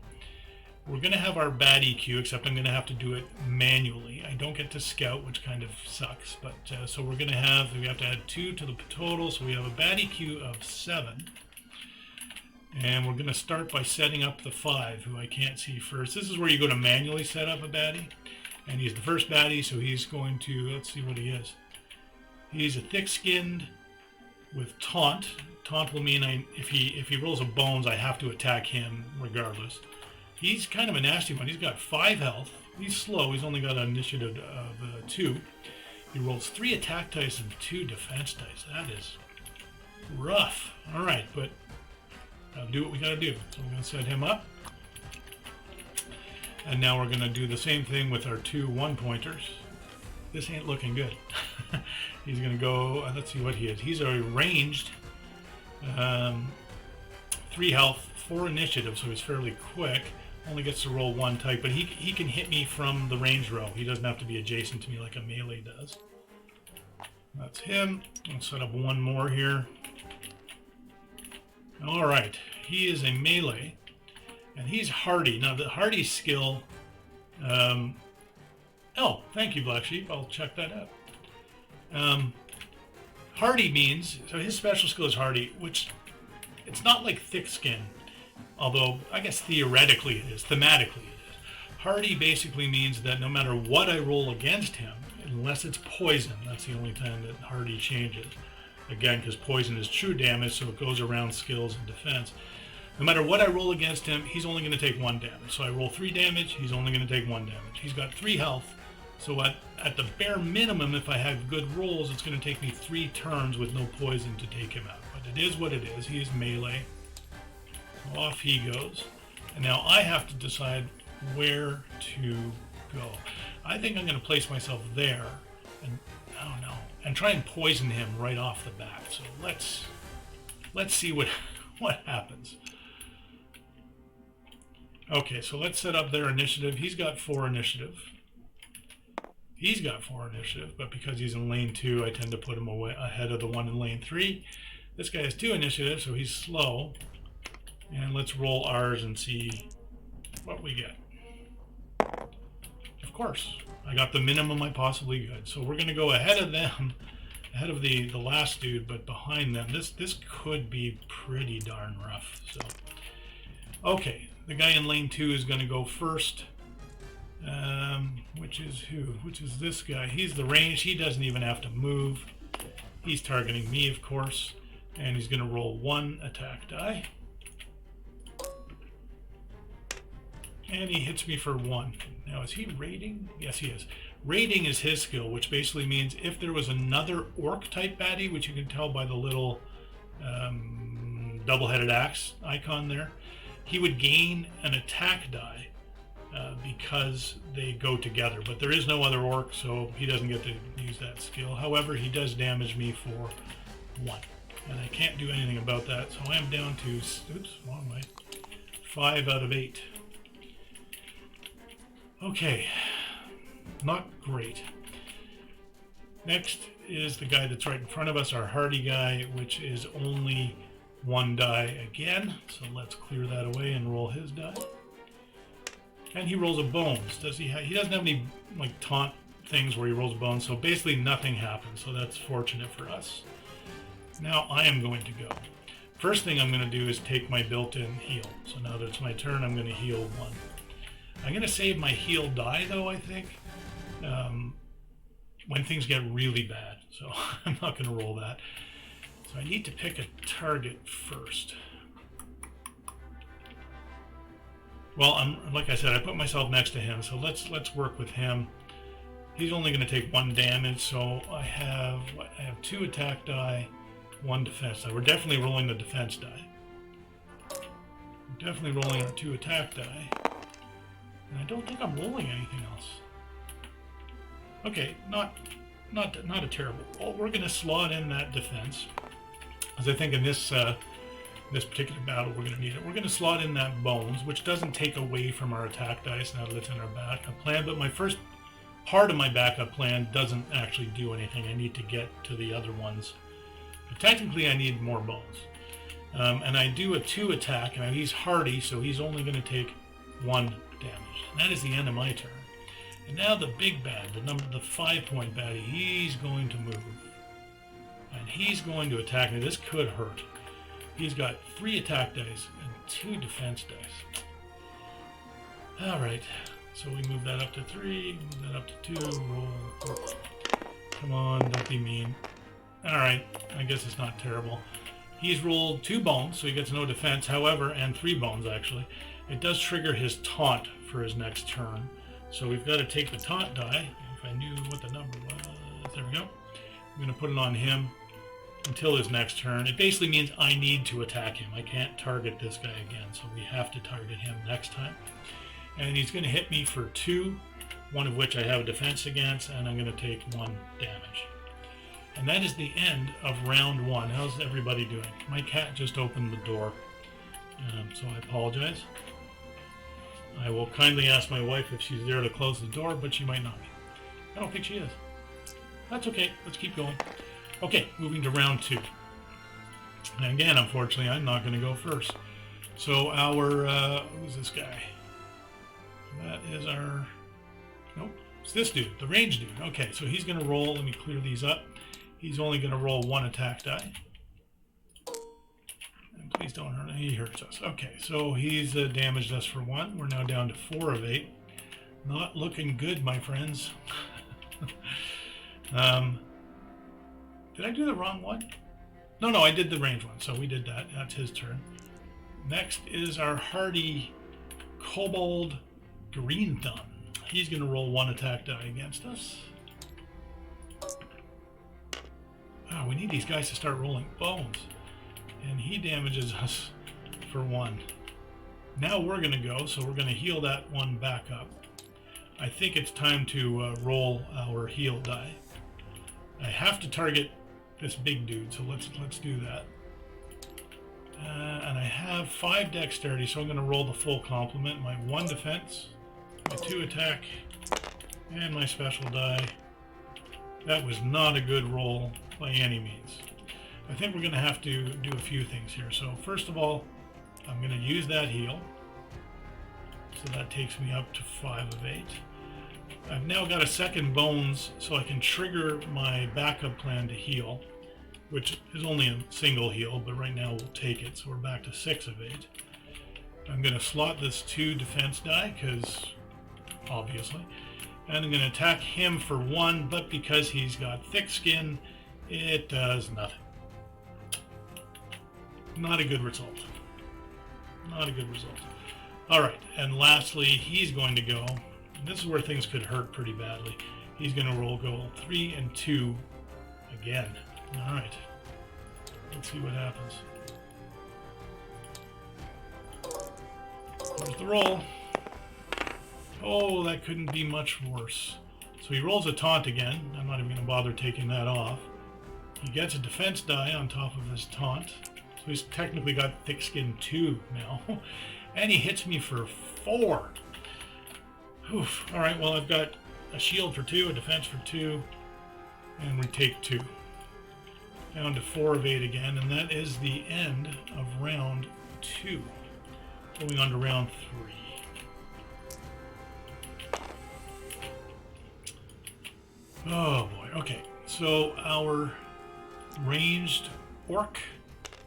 We're going to have our baddie queue, except I'm going to have to do it manually. I don't get to scout, which kind of sucks. But so we have to add 2 to the total, so we have a baddie queue of 7. And we're going to start by setting up the 5, who I can't see first. This is where you go to manually set up a baddie. And he's the first baddie, so he's going to, let's see what he is. He's a thick-skinned with taunt. Taunt will mean if he rolls a bones, I have to attack him regardless. He's kind of a nasty one. He's got 5 health. He's slow. He's only got an initiative of 2. He rolls 3 attack dice and 2 defense dice. That is rough. All right, but I'll do what we got to do. So we're going to set him up. And now we're going to do the same thing with our 2 1-pointers. This ain't looking good. He's going to go, let's see what he is. He's a ranged, 3 health, 4 initiative, so he's fairly quick. Only gets to roll 1 type, but he can hit me from the range row. He doesn't have to be adjacent to me like a melee does. That's him. I'll set up 1 more here. Alright, he is a melee, and he's hardy. Now the hardy skill Oh, thank you, Black Sheep. I'll check that out. Hardy means, so his special skill is Hardy, which it's not like thick skin, although I guess theoretically it is, thematically it is. Hardy basically means that no matter what I roll against him, unless it's poison, that's the only time that Hardy changes. Again, because poison is true damage, so it goes around skills and defense. No matter what I roll against him, he's only going to take 1 damage. So I roll 3 damage, he's only going to take 1 damage. He's got 3 health, so at the bare minimum, if I have good rolls, it's going to take me 3 turns with no poison to take him out. But it is what it is. He is melee. So off he goes. And now I have to decide where to go. I think I'm going to place myself there, and I don't know, and try and poison him right off the bat. So let's see what happens. Okay, so let's set up their initiative. He's got 4 initiative. He's got 4 initiative, but because he's in lane 2, I tend to put him away ahead of the one in lane 3. This guy has 2 initiative, so he's slow. And let's roll ours and see what we get. Of course, I got the minimum I possibly could. So we're going to go ahead of them, ahead of the last dude, but behind them. This could be pretty darn rough. So, okay, the guy in lane 2 is going to go first. Which is who? Which is this guy. He's the range. He doesn't even have to move. He's targeting me, of course. And he's going to roll 1 attack die. And he hits me for 1. Now, is he raiding? Yes, he is. Raiding is his skill, which basically means if there was another orc-type baddie, which you can tell by the little double-headed axe icon there, he would gain an attack die. Because they go together, but there is no other orc, so he doesn't get to use that skill. However, he does damage me for 1, and I can't do anything about that, so I am down to, oops, wrong way, 5 out of 8. Okay, not great. Next is the guy that's right in front of us, our Hardy guy, which is only 1 die again, so let's clear that away and roll his die. And he rolls a bones. Does he? He doesn't have any like taunt things where he rolls bones, so basically nothing happens. So that's fortunate for us. Now I am going to go. First thing I'm going to do is take my built-in heal. So now that it's my turn, I'm going to heal 1. I'm going to save my heal die though. I think when things get really bad. So I'm not going to roll that. So I need to pick a target first. Well, like I said, I put myself next to him, so let's work with him. He's only going to take 1 damage, so I have 2 attack die, 1 defense die. We're definitely rolling the defense die. We're definitely rolling our 2 attack die, and I don't think I'm rolling anything else. Okay, not a terrible. Well, we're going to slot in that defense, as I think in this particular battle we're going to need it. We're going to slot in that bones, which doesn't take away from our attack dice now that it's in our backup plan, but my first part of my backup plan doesn't actually do anything. I need to get to the other ones. But technically I need more bones. And I do a 2 attack, and he's hardy, so he's only going to take 1 damage. And that is the end of my turn. And now the big bad, the 5-point baddie, he's going to move. And he's going to attack me. This could hurt. He's got 3 attack dice and 2 defense dice. Alright, so we move that up to 3, move that up to 2, roll 4. Come on, don't be mean. Alright, I guess it's not terrible. He's rolled 2 bones, so he gets no defense, however, and 3 bones actually. It does trigger his taunt for his next turn. So we've got to take the taunt die. If I knew what the number was, there we go. I'm going to put it on him until his next turn. It basically means I need to attack him. I can't target this guy again, so we have to target him next time. And he's going to hit me for 2, one of which I have a defense against, and I'm going to take 1 damage. And that is the end of round 1. How's everybody doing? My cat just opened the door, so I apologize. I will kindly ask my wife if she's there to close the door, but she might not be. I don't think she is. That's okay. Let's keep going. Okay, moving to round 2. And again, unfortunately, I'm not going to go first. So our, who's this guy? That is our, nope, It's this dude, the range dude. Okay, so he's going to roll. Let me clear these up. He's only going to roll 1 attack die. And please don't hurt. He hurts us. Okay, so he's damaged us for 1. We're now down to 4 of 8. Not looking good, my friends. Did I do the wrong one? No, I did the range one, so we did that. That's his turn. Next is our hardy kobold green thumb. He's going to roll 1 attack die against us. Oh, we need these guys to start rolling bones. And he damages us for 1. Now we're going to go, so we're going to heal that 1 back up. I think it's time to roll our heal die. I have to target this big dude, so let's do that. And I have 5 dexterity, so I'm going to roll the full complement. My 1 defense, my 2 attack, and my special die. That was not a good roll by any means. I think we're going to have to do a few things here. So first of all, I'm going to use that heal. So that takes me up to 5 of 8. I've now got a second bones, so I can trigger my backup plan to heal, which is only a single heal, but right now we'll take it, so we're back to 6 of 8. I'm going to slot this 2 defense die, because obviously, and I'm going to attack him for 1, but because he's got thick skin, it does nothing. Not a good result. Not a good result. Alright, and lastly, he's going to go. This is where things could hurt pretty badly. He's going to roll go 3 and 2 again. Alright. Let's see what happens. There's the roll. Oh, that couldn't be much worse. So he rolls a taunt again. I'm not even going to bother taking that off. He gets a defense die on top of his taunt. So he's technically got thick skin 2 now. And he hits me for 4. Oof. Alright, well I've got a shield for 2, a defense for 2, and we take 2. Down to 4 of 8 again, and that is the end of round 2. Going on to round 3. Oh boy, okay. So our ranged orc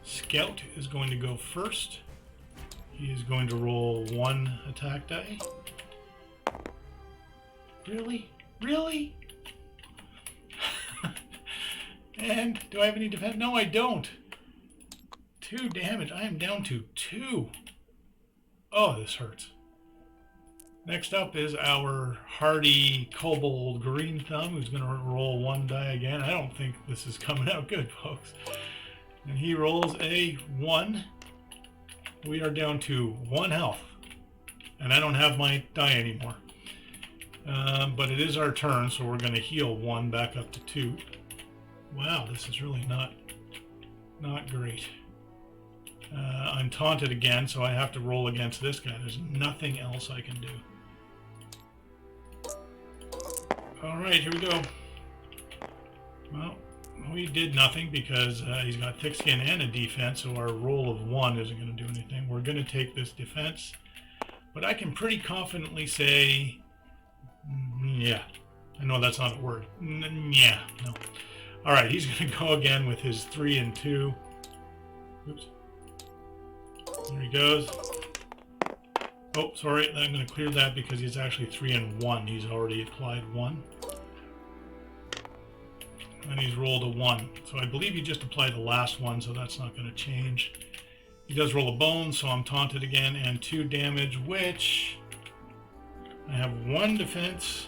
scout is going to go first. He is going to roll 1 attack die. Really? Really? And do I have any defense? No, I don't. 2 damage. I am down to 2. Oh, this hurts. Next up is our hardy kobold green thumb, who's going to roll 1 die again. I don't think this is coming out good, folks. And he rolls a 1. We are down to 1 health. And I don't have my die anymore. But it is our turn, so we're going to heal 1 back up to 2. Wow, this is really not great. I'm taunted again, so I have to roll against this guy. There's nothing else I can do. Alright, here we go. Well, we did nothing because he's got thick skin and a defense, so our roll of 1 isn't going to do anything. We're going to take this defense, but I can pretty confidently say, yeah. I know that's not a word. Yeah, no. Alright, he's going to go again with his 3 and 2. Oops. There he goes. Oh, sorry, I'm going to clear that because he's actually 3 and 1. He's already applied 1. And he's rolled a 1. So I believe he just applied the last one, so that's not going to change. He does roll a bone, so I'm taunted again, and 2 damage, which I have 1 defense,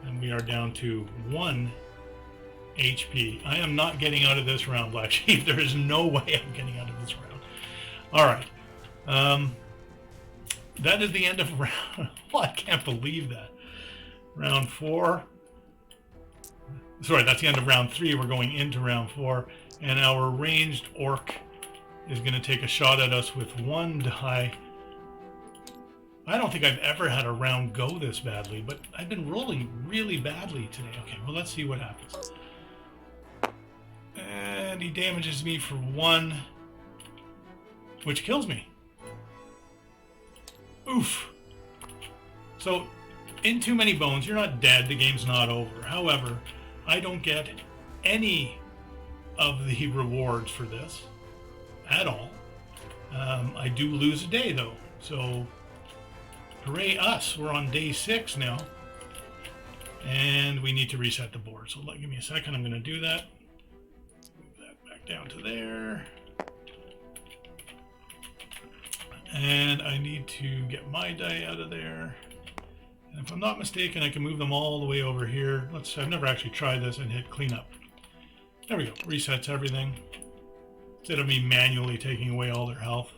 and we are down to 1 HP. I am not getting out of this round, Black Sheep. There is no way I'm getting out of this round. Alright. That is the end of round... Oh, I can't believe that. Round 4. Sorry, that's the end of round 3. We're going into round 4. And our ranged orc is going to take a shot at us with 1 die. I don't think I've ever had a round go this badly, but I've been rolling really badly today. Okay, well, let's see what happens. And he damages me for 1, which kills me. Oof. So in too many bones, you're not dead, the game's not over. However, I don't get any of the rewards for this at all. I do lose a day though, so hooray us, we're on day 6 now. And we need to reset the board. So give me a second, I'm going to do that. Move that back down to there. And I need to get my die out of there. And if I'm not mistaken, I can move them all the way over here. I've never actually tried this, and hit clean up. There we go, resets everything. Instead of me manually taking away all their health.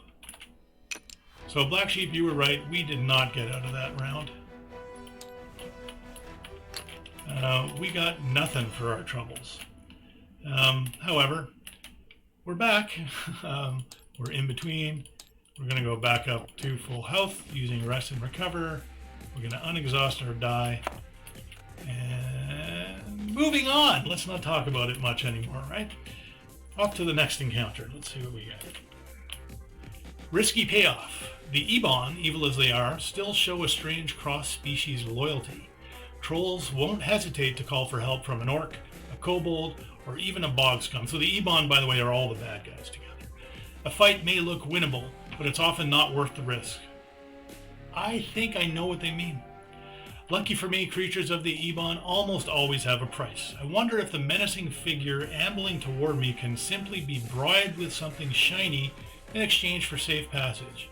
So Black Sheep, you were right, we did not get out of that round. We got nothing for our troubles. However, we're back. We're in between. We're going to go back up to full health using rest and recover. We're going to unexhaust our die. And moving on. Let's not talk about it much anymore, right? Off to the next encounter. Let's see what we get. Risky payoff. The Ebon, evil as they are, still show a strange cross-species loyalty. Trolls won't hesitate to call for help from an orc, a kobold, or even a bog scum. So the Ebon, by the way, are all the bad guys together. A fight may look winnable, but it's often not worth the risk. I think I know what they mean. Lucky for me, creatures of the Ebon almost always have a price. I wonder if the menacing figure ambling toward me can simply be bribed with something shiny in exchange for safe passage.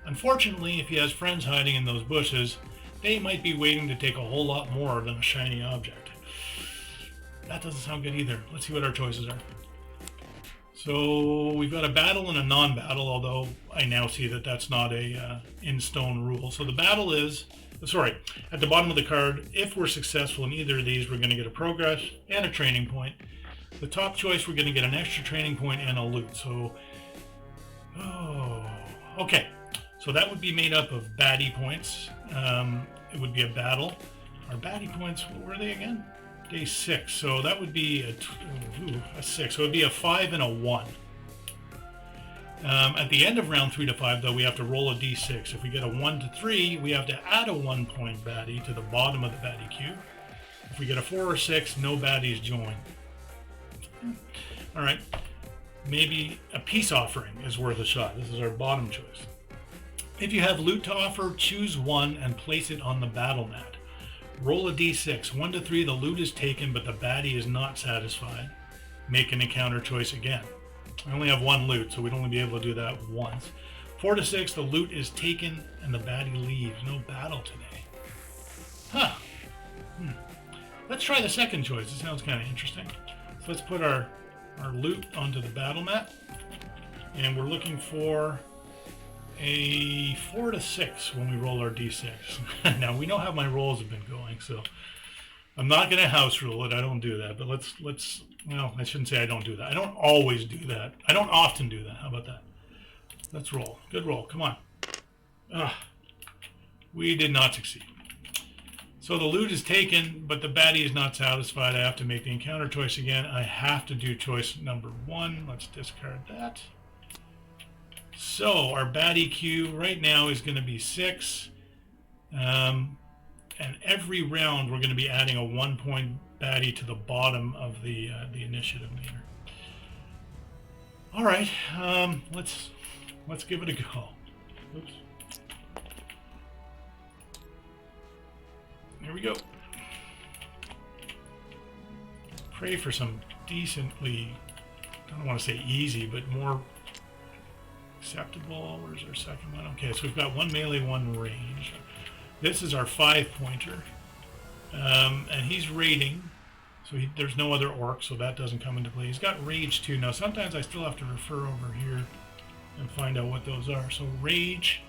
Unfortunately, if he has friends hiding in those bushes, they might be waiting to take a whole lot more than a shiny object. That doesn't sound good either. Let's see what our choices are. So we've got a battle and a non-battle, although I now see that that's not a in-stone rule. So the battle is, at the bottom of the card, if we're successful in either of these, we're going to get a progress and a training point. The top choice, we're going to get an extra training point and a loot. So, okay. So that would be made up of baddie points. It would be a battle. Our baddie points, what were they again? Day 6. So that would be a 6. So it would be a 5 and a 1. At the end of round 3 to 5, though, we have to roll a d6. If we get a 1 to 3, we have to add a 1 point baddie to the bottom of the baddie queue. If we get a 4 or 6, no baddies join. All right. Maybe a peace offering is worth a shot. This is our bottom choice. If you have loot to offer, choose one and place it on the battle mat. Roll a d6. 1 to 3, the loot is taken, but the baddie is not satisfied. Make an encounter choice again. I only have 1 loot, so we'd only be able to do that once. 4 to 6, the loot is taken and the baddie leaves. No battle today. Huh. Let's try the second choice. It sounds kind of interesting. So let's put our loot onto the battle mat. And we're looking for a 4 to 6 when we roll our d6. Now, we know how my rolls have been going, so I'm not going to house rule it. I don't do that. But let's well, I shouldn't say I don't do that. I don't always do that. I don't often do that. How about that? Let's roll. Good roll. Come on. We did not succeed. So the loot is taken, but the baddie is not satisfied. I have to make the encounter choice again. I have to do choice number 1. Let's discard that. So our baddie queue right now is going to be 6. And every round we're going to be adding a 1 point baddie to the bottom of the initiative meter. All right, let's give it a go. Oops. Here we go. Pray for some decently, I don't want to say easy, but more acceptable. Where's our second one? Okay, so we've got 1 melee, 1 range. This is our 5-pointer. And he's raiding, so there's no other orc, so that doesn't come into play. He's got rage too. Now, sometimes I still have to refer over here and find out what those are. So rage,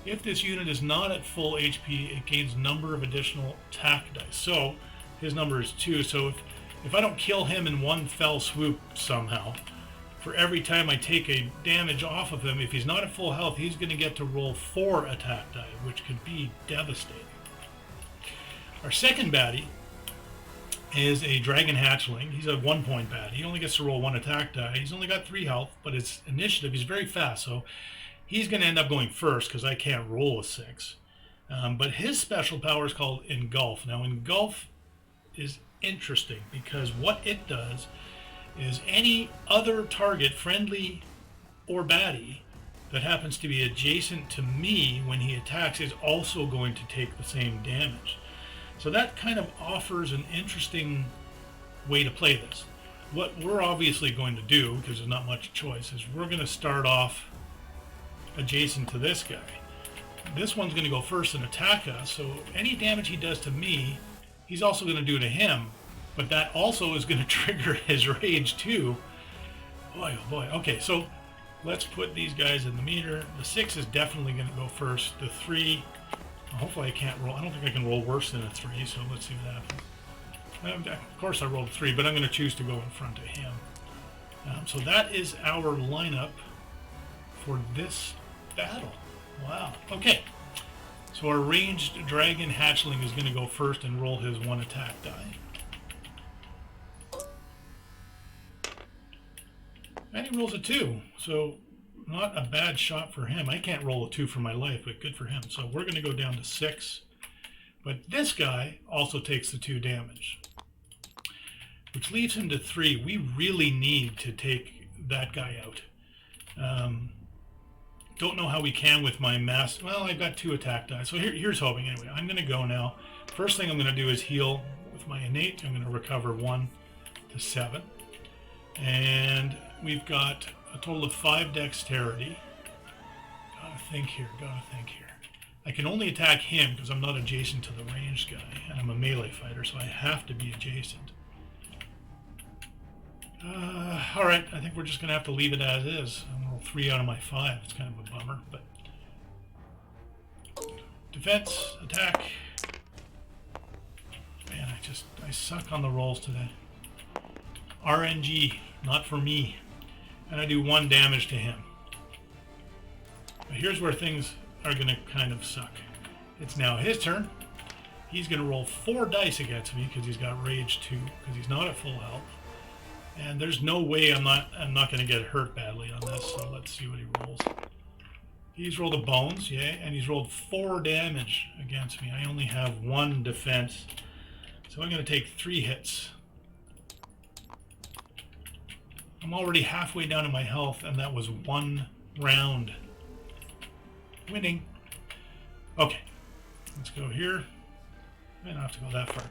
if this unit is not at full HP, it gains number of additional attack dice. So his number is 2. So if I don't kill him in one fell swoop somehow, for every time I take a damage off of him, if he's not at full health, he's going to get to roll 4 attack die, which could be devastating. Our second baddie is a dragon hatchling. He's a 1 point baddie. He only gets to roll 1 attack die. He's only got 3 health, but his initiative, he's very fast, so he's going to end up going first because I can't roll a 6. But his special power is called Engulf. Now, Engulf is interesting because what it does is any other target, friendly or baddie, that happens to be adjacent to me when he attacks is also going to take the same damage. So that kind of offers an interesting way to play this. What we're obviously going to do, because there's not much choice, is we're going to start off adjacent to this guy. This one's going to go first and attack us, so any damage he does to me, he's also going to do to him, but that also is going to trigger his rage too. Boy, oh boy. Okay, so let's put these guys in the meter. The 6 is definitely going to go first. The 3, hopefully I can't roll. I don't think I can roll worse than a 3, so let's see what happens. Of course I rolled a 3, but I'm going to choose to go in front of him. So that is our lineup for this battle. Wow. Okay. So our ranged dragon hatchling is going to go first and roll his 1 attack die. And he rolls a 2. So not a bad shot for him. I can't roll a 2 for my life, but good for him. So we're going to go down to 6. But this guy also takes the 2 damage, which leaves him to 3. We really need to take that guy out. Don't know how we can with my mass. Well, I've got 2 attack dice. So here's hoping anyway. I'm going to go now. First thing I'm going to do is heal with my innate. I'm going to recover 1 to 7. And we've got a total of 5 dexterity. Gotta think here. I can only attack him because I'm not adjacent to the ranged guy. And I'm a melee fighter, so I have to be adjacent. Alright, I think we're just going to have to leave it as is. I'm going to roll 3 out of my 5. It's kind of a bummer, but... Defense, attack. Man, I suck on the rolls today. RNG, not for me. And I do 1 damage to him. But here's where things are going to kind of suck. It's now his turn. He's going to roll 4 dice against me because he's got rage 2, because he's not at full health. And there's no way I'm not going to get hurt badly on this, so let's see what he rolls. He's rolled a bones, yeah, and he's rolled 4 damage against me. I only have 1 defense, so I'm going to take 3 hits. I'm already halfway down to my health, and that was 1 round. Winning. Okay, let's go here. I don't have to go that far.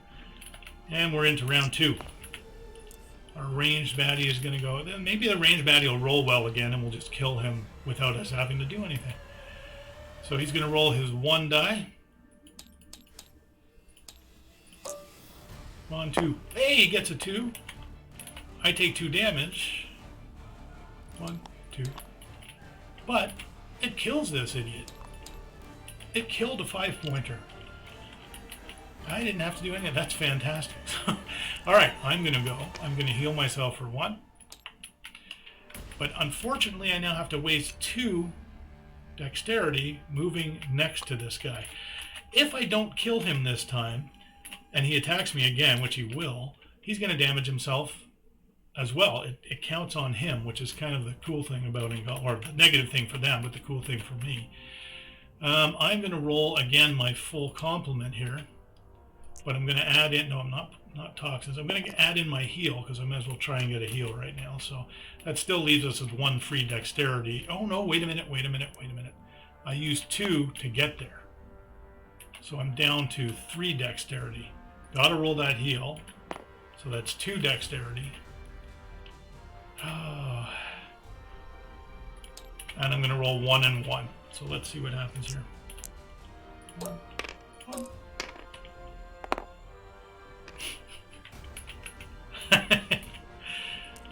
And we're into round 2. Our ranged baddie is going to go. Then maybe the ranged baddie will roll well again, and we'll just kill him without us having to do anything. So he's going to roll his 1 die. 1, 2. Hey, he gets a 2. I take 2 damage. 1, 2. But it kills this idiot. It killed a 5-pointer. I didn't have to do anything. That's fantastic. Alright, I'm going to go. I'm going to heal myself for 1. But unfortunately, I now have to waste 2 dexterity moving next to this guy. If I don't kill him this time, and he attacks me again, which he will, he's going to damage himself as well. It counts on him, which is kind of the cool thing about Engulf, or the negative thing for them, but the cool thing for me. I'm going to roll again my full complement here. But I'm going to add in, no, I'm not toxins. I'm going to add in my heal because I might as well try and get a heal right now. So that still leaves us with 1 free dexterity. Oh no, wait a minute. I used 2 to get there. So I'm down to 3 dexterity. Got to roll that heal. So that's 2 dexterity. And I'm going to roll 1 and 1. So let's see what happens here. 1.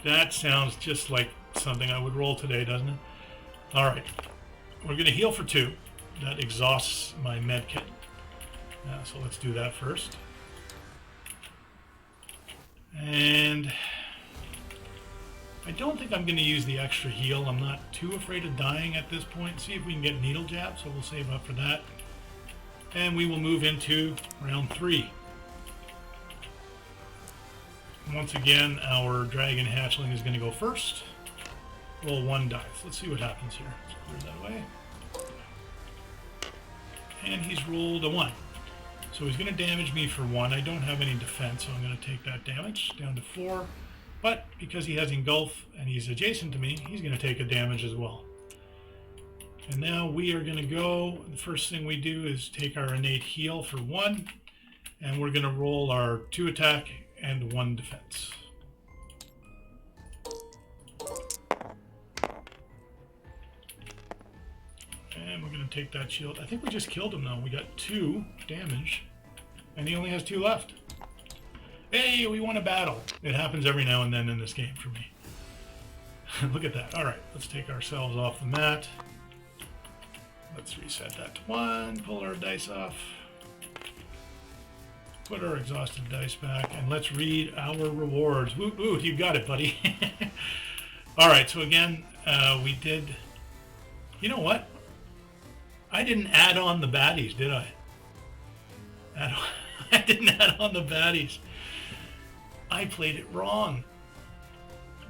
That sounds just like something I would roll today, doesn't it? Alright. We're going to heal for 2. That exhausts my med kit. So let's do that first. And I don't think I'm going to use the extra heal. I'm not too afraid of dying at this point. See if we can get needle jab, so we'll save up for that. And we will move into round 3. Once again, our dragon hatchling is going to go first. Roll 1 dice. Let's see what happens here. Let's clear that away. and he's rolled a 1. So he's going to damage me for 1. I don't have any defense, so I'm going to take that damage down to 4. But because he has engulf and he's adjacent to me, he's going to take a damage as well. And now we are going to go, the first thing we do is take our innate heal for 1, and we're going to roll our 2 attack and 1 defense. And we're going to take that shield. I think we just killed him though. We got 2 damage, and he only has 2 left. Hey, we won a battle. It happens every now and then in this game for me. Look at that. All right, let's take ourselves off the mat. Let's reset that to 1, pull our dice off, put our exhausted dice back, and let's read our rewards. Woot woot, you got it, buddy. All right, so again, we did... You know what? I didn't add on the baddies, did I? I didn't add on the baddies. I played it wrong.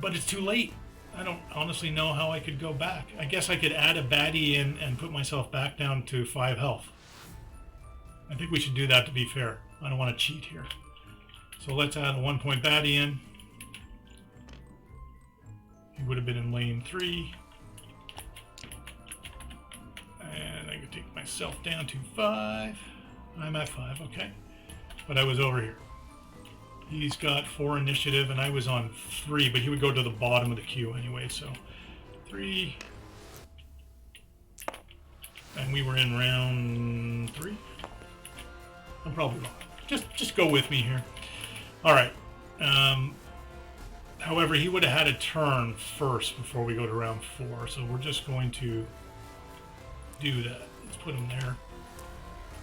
But it's too late. I don't honestly know how I could go back. I guess I could add a baddie in and put myself back down to 5 health. I think we should do that to be fair. I don't want to cheat here. So let's add a 1-point baddie in. He would have been in lane 3. And I could take myself down to 5. I'm at 5, okay. But I was over here. He's got 4 initiative, and I was on 3, but he would go to the bottom of the queue anyway, so 3. And we were in round 3. I'm probably wrong. Just go with me here. All right. However, he would have had a turn first before we go to round 4, so we're just going to do that. Let's put him there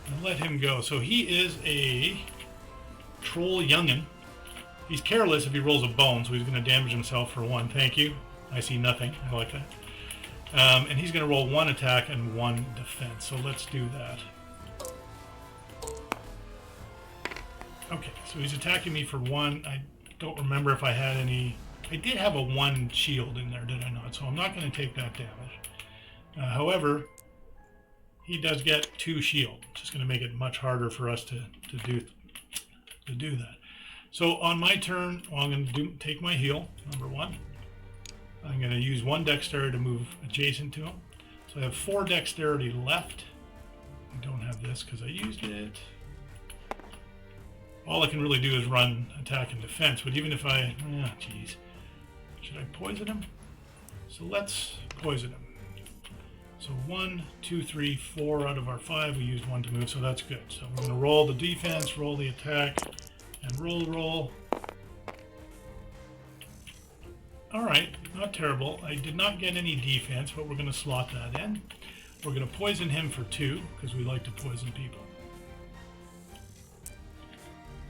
and let him go. So he is a troll youngin. He's careless if he rolls a bone, so he's going to damage himself for 1. Thank you. I see nothing. I like that. And he's going to roll 1 attack and 1 defense. So let's do that. Okay, so he's attacking me for 1. I don't remember if I had any... I did have a 1 shield in there, did I not? So I'm not going to take that damage. However, he does get 2 shield. It's just going to make it much harder for us to do that. So on my turn, well, I'm going to take my heal, number 1. I'm going to use 1 dexterity to move adjacent to him. So I have 4 dexterity left. I don't have this because I used it. All I can really do is run attack and defense, but even if I... Oh, geez. Should I poison him? So let's poison him. So 1, 2, 3, 4 out of our 5. We used 1 to move, so that's good. So we're going to roll the defense, roll the attack, and roll. All right, not terrible. I did not get any defense, but we're going to slot that in. We're going to poison him for 2, because we like to poison people.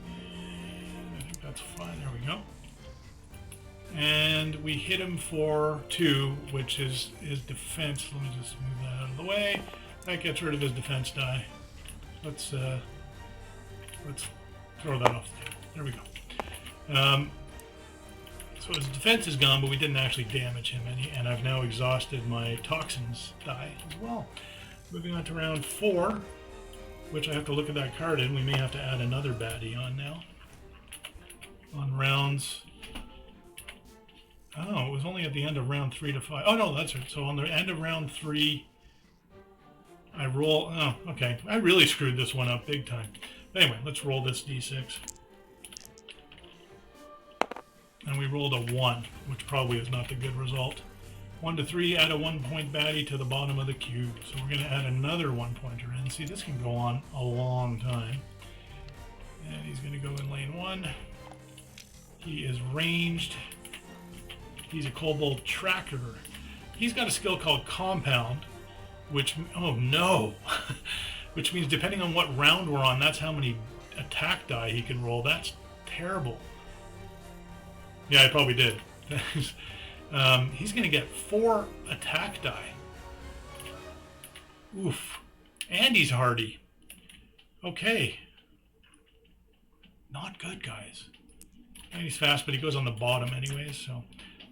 And I think that's fine. There we go. And we hit him for 2, which is his defense. Let me just move that out of the way. That gets rid of his defense die. Let's throw that off the table. There we go. So his defense is gone, but we didn't actually damage him any, and I've now exhausted my toxins die as well. Moving on to round 4, which I have to look at that card in. We may have to add another baddie on now. On rounds... Oh, it was only at the end of round 3 to 5. Oh, no, that's right. So on the end of round 3, I roll... Oh, okay. I really screwed this one up big time. Anyway, let's roll this d6. And we rolled a 1, which probably is not the good result. 1 to 3, add a 1-point baddie to the bottom of the cube. So we're going to add another 1-pointer in. See, this can go on a long time. And he's going to go in lane 1. He is ranged. He's a kobold tracker. He's got a skill called Compound, which... Oh, no! Which means depending on what round we're on, that's how many attack die he can roll. That's terrible. Yeah, I probably did. He's going to get 4 attack die. Oof. And he's hardy. Okay. Not good, guys. And he's fast, but he goes on the bottom anyways, so...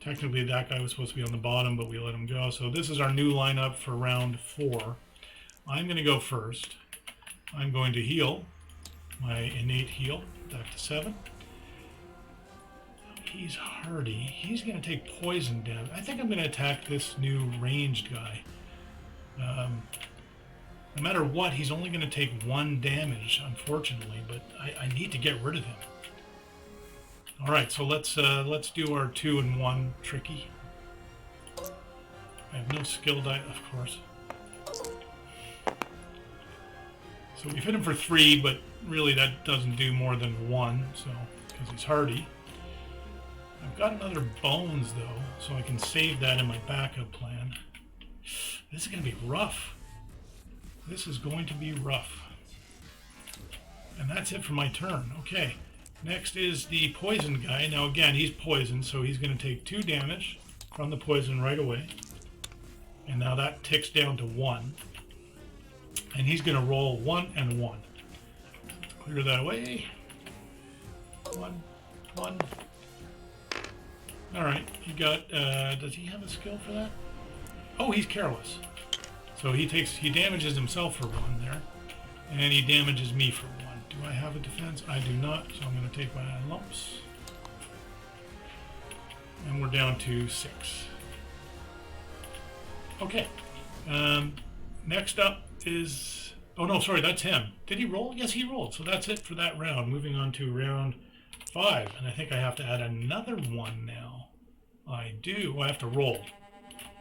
Technically, that guy was supposed to be on the bottom, but we let him go. So this is our new lineup for round 4. I'm going to go first. I'm going to heal my innate heal back to 7. He's hardy. He's going to take poison damage. I think I'm going to attack this new ranged guy. No matter what, he's only going to take 1 damage, unfortunately, but I need to get rid of him. All right, so let's do our 2 and 1 tricky. I have no skill die, of course. So we've hit him for 3, but really that doesn't do more than 1, so because he's hardy. I've got another bones though, so I can save that in my backup plan. This is going to be rough. This is going to be rough. And that's it for my turn. Okay, next is the poison guy. Now again, he's poisoned, so he's going to take 2 damage from the poison right away. And now that ticks down to 1. And he's going to roll 1 and 1. Let's clear that away. 1, 1. All right, he got, does he have a skill for that? Oh, he's careless. So he damages himself for 1 there. And he damages me for 1. Do I have a defense? I do not, so I'm going to take my lumps. And we're down to 6. Okay. Next up is... Oh, no, sorry, that's him. Did he roll? Yes, he rolled. So that's it for that round. Moving on to round 5. And I think I have to add another 1 now. I do. I have to roll.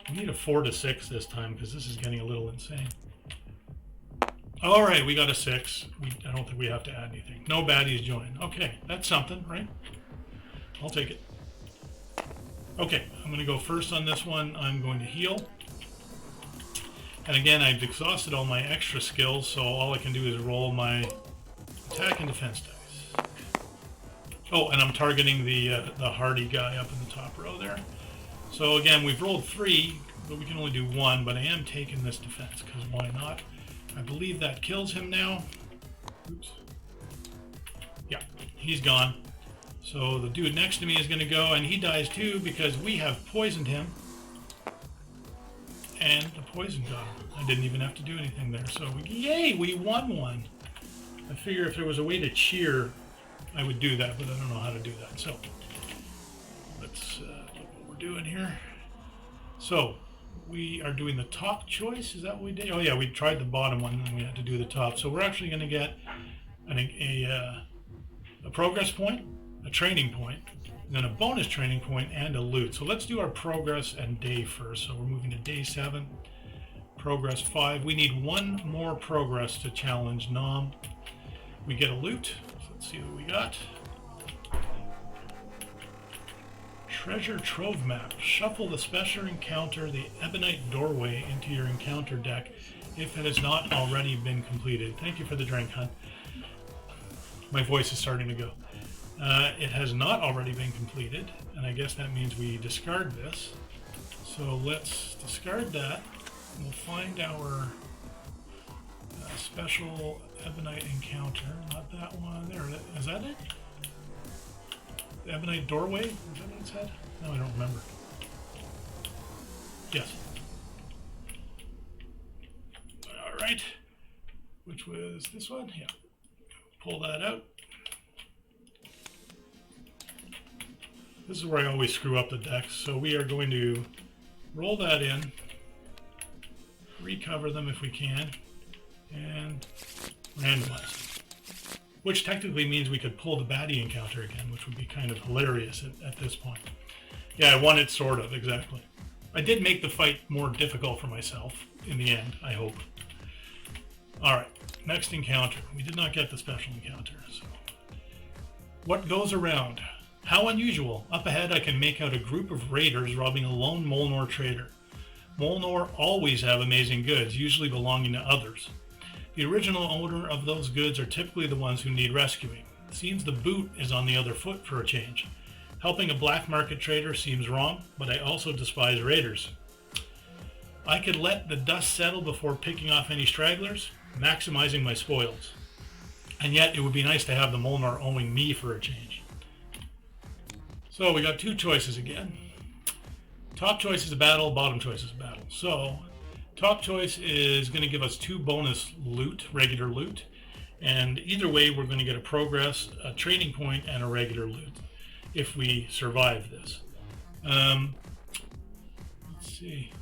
I need a 4 to 6 this time because this is getting a little insane. All right, we got a 6. I don't think we have to add anything. No baddies join. Okay, that's something, right? I'll take it. Okay, I'm going to go first on this one. I'm going to heal. And again, I've exhausted all my extra skills, so all I can do is roll my attack and defense dice. Oh, and I'm targeting the hardy guy up in the top row there. So again, we've rolled 3, but we can only do 1, but I am taking this defense, because why not? I believe that kills him now. Oops. Yeah, he's gone. So the dude next to me is going to go, and he dies too, because we have poisoned him. And the poison got him. I didn't even have to do anything there. So, yay, we won 1. I figure if there was a way to cheer, I would do that, but I don't know how to do that. So, let's look what we're doing here. So, we are doing the top choice. Is that what we did? Oh, yeah, we tried the bottom one, and then we had to do the top. So, we're actually going to get a progress point, a training point, then a bonus training point, and a loot. So let's do our progress and day first. So we're moving to day 7, progress 5. We need 1 more progress to challenge Nom. We get a loot. So let's see what we got. Treasure Trove Map. Shuffle the special encounter, the Ebonite Doorway, into your encounter deck if it has not already been completed. Thank you for the drink, hon. My voice is starting to go. It has not already been completed, and I guess that means we discard this. So let's discard that. We'll find our special Ebonite encounter. Not that one there. Is that it? The Ebonite Doorway? Is that what it said? No, I don't remember. Yes. All right. Which was this one? Yeah. Pull that out. This is where I always screw up the decks. So we are going to roll that in, recover them if we can, and randomize them. Which technically means we could pull the baddie encounter again, which would be kind of hilarious at this point. Yeah, I won it, sort of, exactly. I did make the fight more difficult for myself in the end, I hope. Alright, next encounter. We did not get the special encounter. So, what goes around? How unusual. Up ahead I can make out a group of raiders robbing a lone Molnor trader. Molnor always have amazing goods, usually belonging to others. The original owner of those goods are typically the ones who need rescuing. It seems the boot is on the other foot for a change. Helping a black market trader seems wrong, but I also despise raiders. I could let the dust settle before picking off any stragglers, maximizing my spoils. And yet it would be nice to have the Molnor owing me for a change. So we got 2 choices again. Top choice is a battle, bottom choice is a battle. So top choice is going to give us 2 bonus loot, regular loot, And either way, we're going to get a progress, a trading point, and a regular loot if we survive this. Let's see.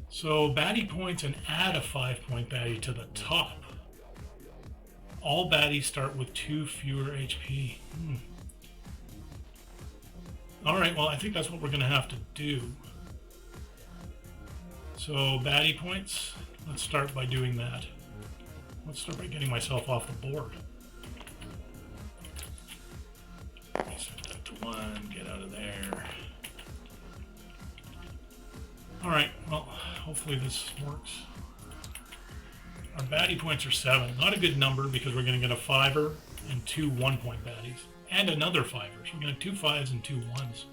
So baddie points, and add a 5-point baddie to the top. All baddies start with 2 fewer HP. Alright, well I think that's what we're going to have to do. So baddie points, let's start by doing that. Let's start by getting myself off the board. Set that to 1, get out of there. Alright, well, hopefully this works. Our baddie points are 7. Not a good number because we're going to get a 5er and 2 1-point baddies. And another 5er. So we're going to get 2 5s and 2 1s.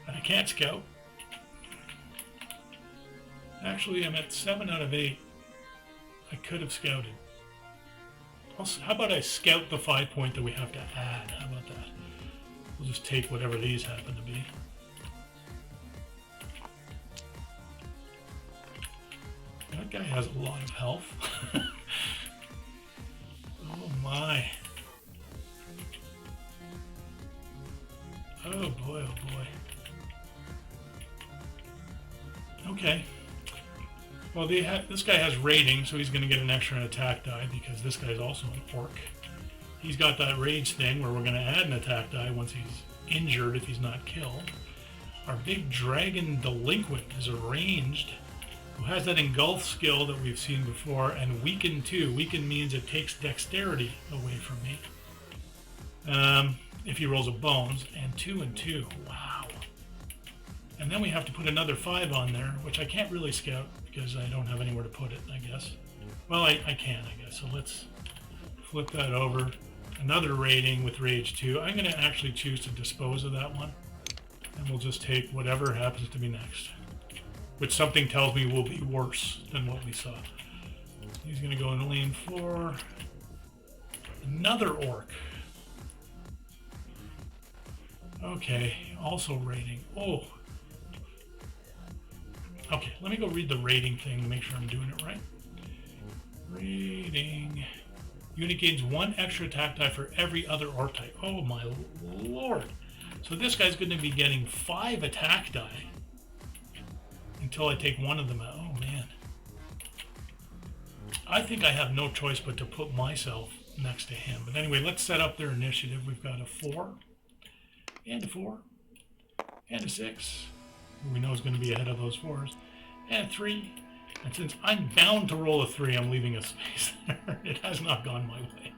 And I can't scout. Actually, I'm at 7 out of 8. I could have scouted. How about I scout the 5-point that we have to add? How about that? We'll just take whatever these happen to be. That guy has a lot of health. Oh my. Oh boy, oh boy. Okay. Well, this guy has raiding, so he's going to get an extra attack die because this guy's also an orc. He's got that rage thing where we're going to add an attack die once he's injured if he's not killed. Our big dragon delinquent is a ranged who has that engulf skill that we've seen before, and weaken too. Weaken means it takes dexterity away from me. If he rolls a bones, and 2 and 2. Wow. And then we have to put another 5 on there, which I can't really scout because I don't have anywhere to put it, I guess. Well, I can, I guess. So let's flip that over. Another rating with Rage 2. I'm going to actually choose to dispose of that one. And we'll just take whatever happens to be next. Which something tells me will be worse than what we saw. He's going to go in lane 4. Another orc. Okay, also rating. Oh. Okay, let me go read the rating thing to make sure I'm doing it right. Rating. Unit gains 1 extra attack die for every other orc type. Oh my lord. So this guy's going to be getting 5 attack die until I take one of them out. Oh man. I think I have no choice but to put myself next to him. But anyway, let's set up their initiative. We've got a 4 and a 4 and a 6. We know is going to be ahead of those 4s. And a 3. And since I'm bound to roll a 3, I'm leaving a space there. It has not gone my way.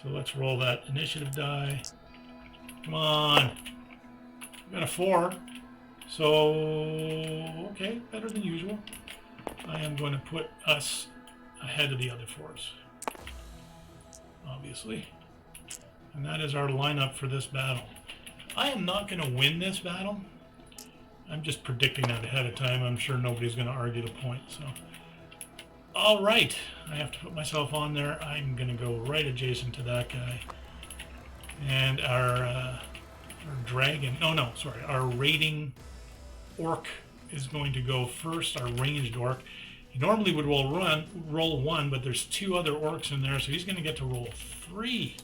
So let's roll that initiative die. Come on. We got a 4. So, okay, better than usual. I am going to put us ahead of the other 4s. Obviously. And that is our lineup for this battle. I am not going to win this battle. I'm just predicting that ahead of time. I'm sure nobody's going to argue the point. So, all right, I have to put myself on there. I'm going to go right adjacent to that guy. And our dragon, our raiding orc is going to go first. Our ranged orc. He normally would roll 1, but there's 2 other orcs in there, so he's going to get to roll 3.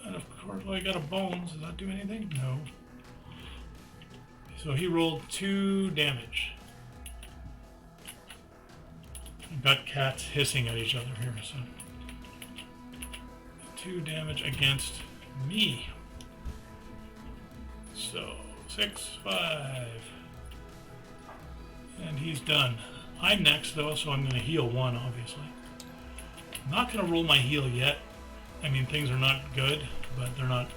And of course, well, I got a bones. Does that do anything? No. So he rolled 2 damage. I've got cats hissing at each other here, so 2 damage against me. So 6, 5. And he's done. I'm next though, so I'm going to heal 1, obviously. I'm not going to roll my heal yet. I mean, things are not good, but they're not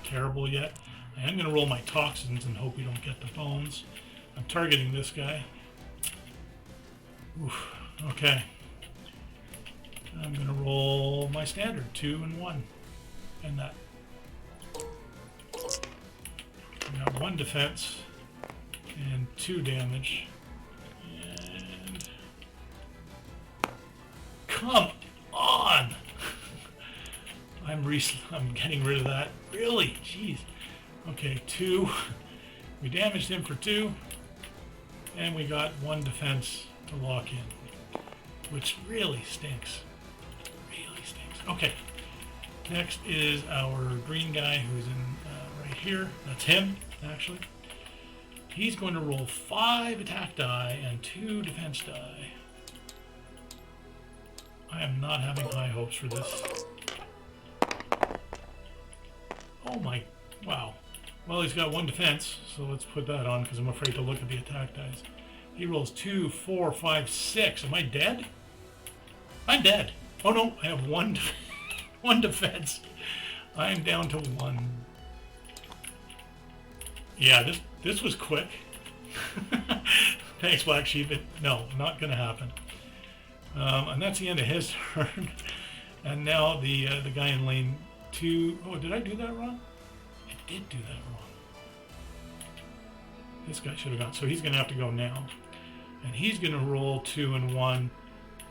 terrible yet. I am going to roll my toxins and hope we don't get the bones. I'm targeting this guy. Oof, okay. I'm going to roll my standard, 2 and 1. And that. I got 1 defense and 2 damage. And come on! I'm getting rid of that. Really? Jeez. Okay, 2. We damaged him for 2. And we got 1 defense to lock in. which really stinks. Really stinks. Okay. Next is our green guy who's in right here. That's him, actually. He's going to roll 5 attack die and 2 defense die. I am not having high hopes for this. Oh my, wow. Well, he's got 1 defense, so let's put that on because I'm afraid to look at the attack dice. He rolls 2, 4, 5, 6. Am I dead? I'm dead. Oh no, I have 1 defense. I'm down to 1. Yeah, this was quick. Thanks, Black Sheep. No, not going to happen. And that's the end of his turn. And now the guy in lane 2. Oh, did I do that wrong? I did do that wrong. This guy should have gone. So he's going to have to go now. And he's going to roll 2 and 1.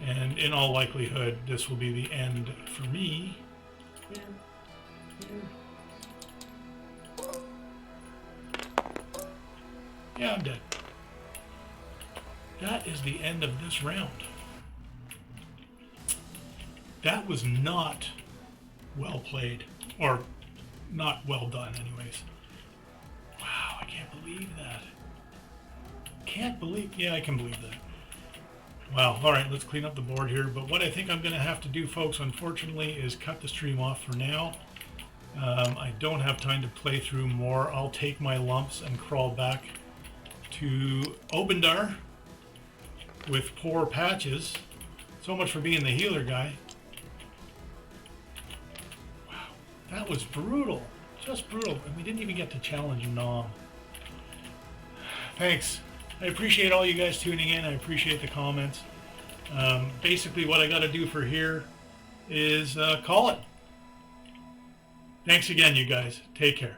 And in all likelihood, this will be the end for me. Here. Yeah, I'm dead. That is the end of this round. That was not well played. Or not well done, anyways. Wow, I can't believe that. Yeah, I can believe that. Wow, alright, let's clean up the board here. But what I think I'm going to have to do, folks, unfortunately, is cut the stream off for now. I don't have time to play through more. I'll take my lumps and crawl back to Obendar with poor Patches. So much for being the healer guy. Wow, that was brutal. Just brutal. And we didn't even get to challenge Nom. Thanks. I appreciate all you guys tuning in. I appreciate the comments. Basically, what I got to do for here is call it. Thanks again, you guys. Take care.